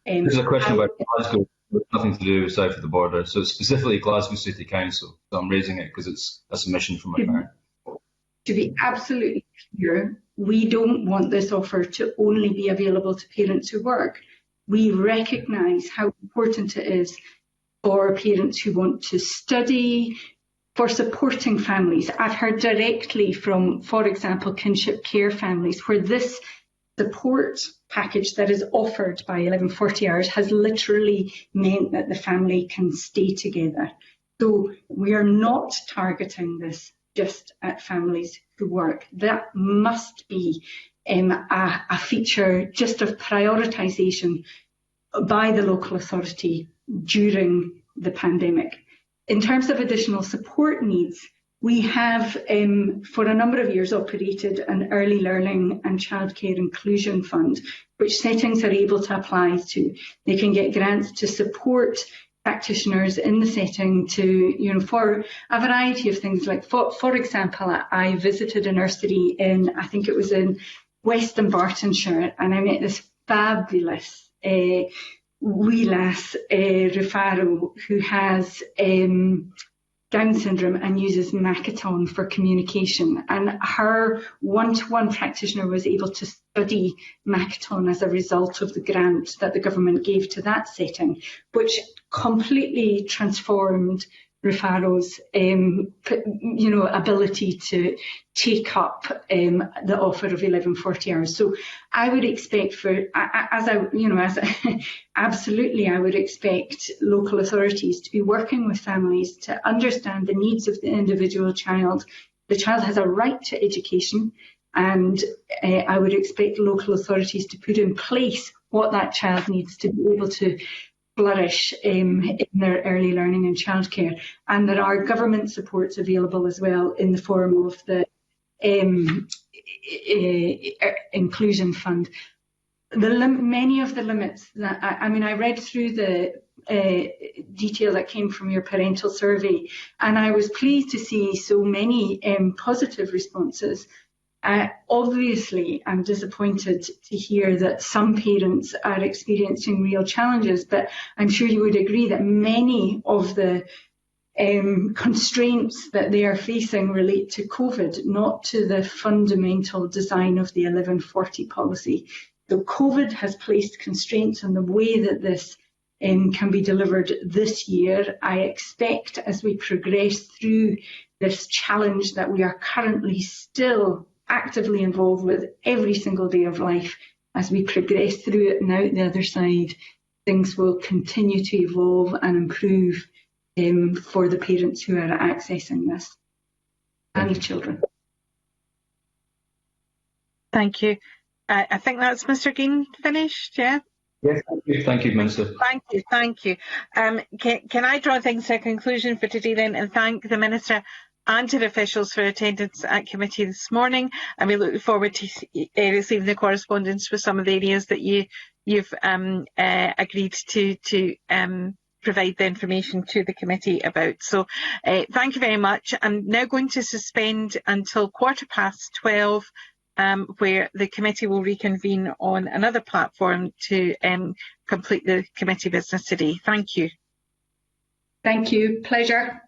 There's a question about Glasgow. It's nothing to do south of the border, so it's specifically Glasgow City Council. So I'm raising it because it's a submission from my parent. To be absolutely clear, we don't want this offer to only be available to parents who work. We recognise how important it is for parents who want to study, for supporting families. I've heard directly from, for example, kinship care families, where this support package that is offered by 1140 Hours has literally meant that the family can stay together. So we are not targeting this just at families who work. That must be a feature just of prioritisation by the local authority during the pandemic. In terms of additional support needs, we have for a number of years operated an early learning and childcare inclusion fund, which settings are able to apply to. They can get grants to support practitioners in the setting to, for a variety of things. Like, for example, I visited a nursery in, I think it was in Western Bartonshire, and I met this fabulous wee lass, Rufaro, who has Down syndrome and uses Makaton for communication. And her one-to-one practitioner was able to study Makaton as a result of the grant that the government gave to that setting, which completely transformed Rufaro's ability to take up the offer of 1140 hours. So I would expect absolutely, I would expect local authorities to be working with families to understand the needs of the individual child. The child has a right to education, and I would expect local authorities to put in place what that child needs to be able to flourish in their early learning and childcare. And there are government supports available as well in the form of the inclusion fund. Many of the limits that I read through the detail that came from your parental survey, and I was pleased to see so many positive responses. Obviously, I'm disappointed to hear that some parents are experiencing real challenges, but I'm sure you would agree that many of the constraints that they are facing relate to COVID, not to the fundamental design of the 1140 policy. So COVID has placed constraints on the way that this can be delivered this year. I expect as we progress through this challenge that we are currently still actively involved with every single day of life, as we progress through it and out the other side, things will continue to evolve and improve for the parents who are accessing this and the children. Thank you. I think that's Mr. Geen finished, yeah? Yes, thank you, Minister. Thank you. Can I draw things to a conclusion for today then, and thank the Minister and to the officials for attendance at committee this morning, and we look forward to receiving the correspondence for some of the areas that you've agreed to provide the information to the committee about. So thank you very much. I'm now going to suspend until 12:15, where the committee will reconvene on another platform to complete the committee business today. Thank you. Thank you. Pleasure.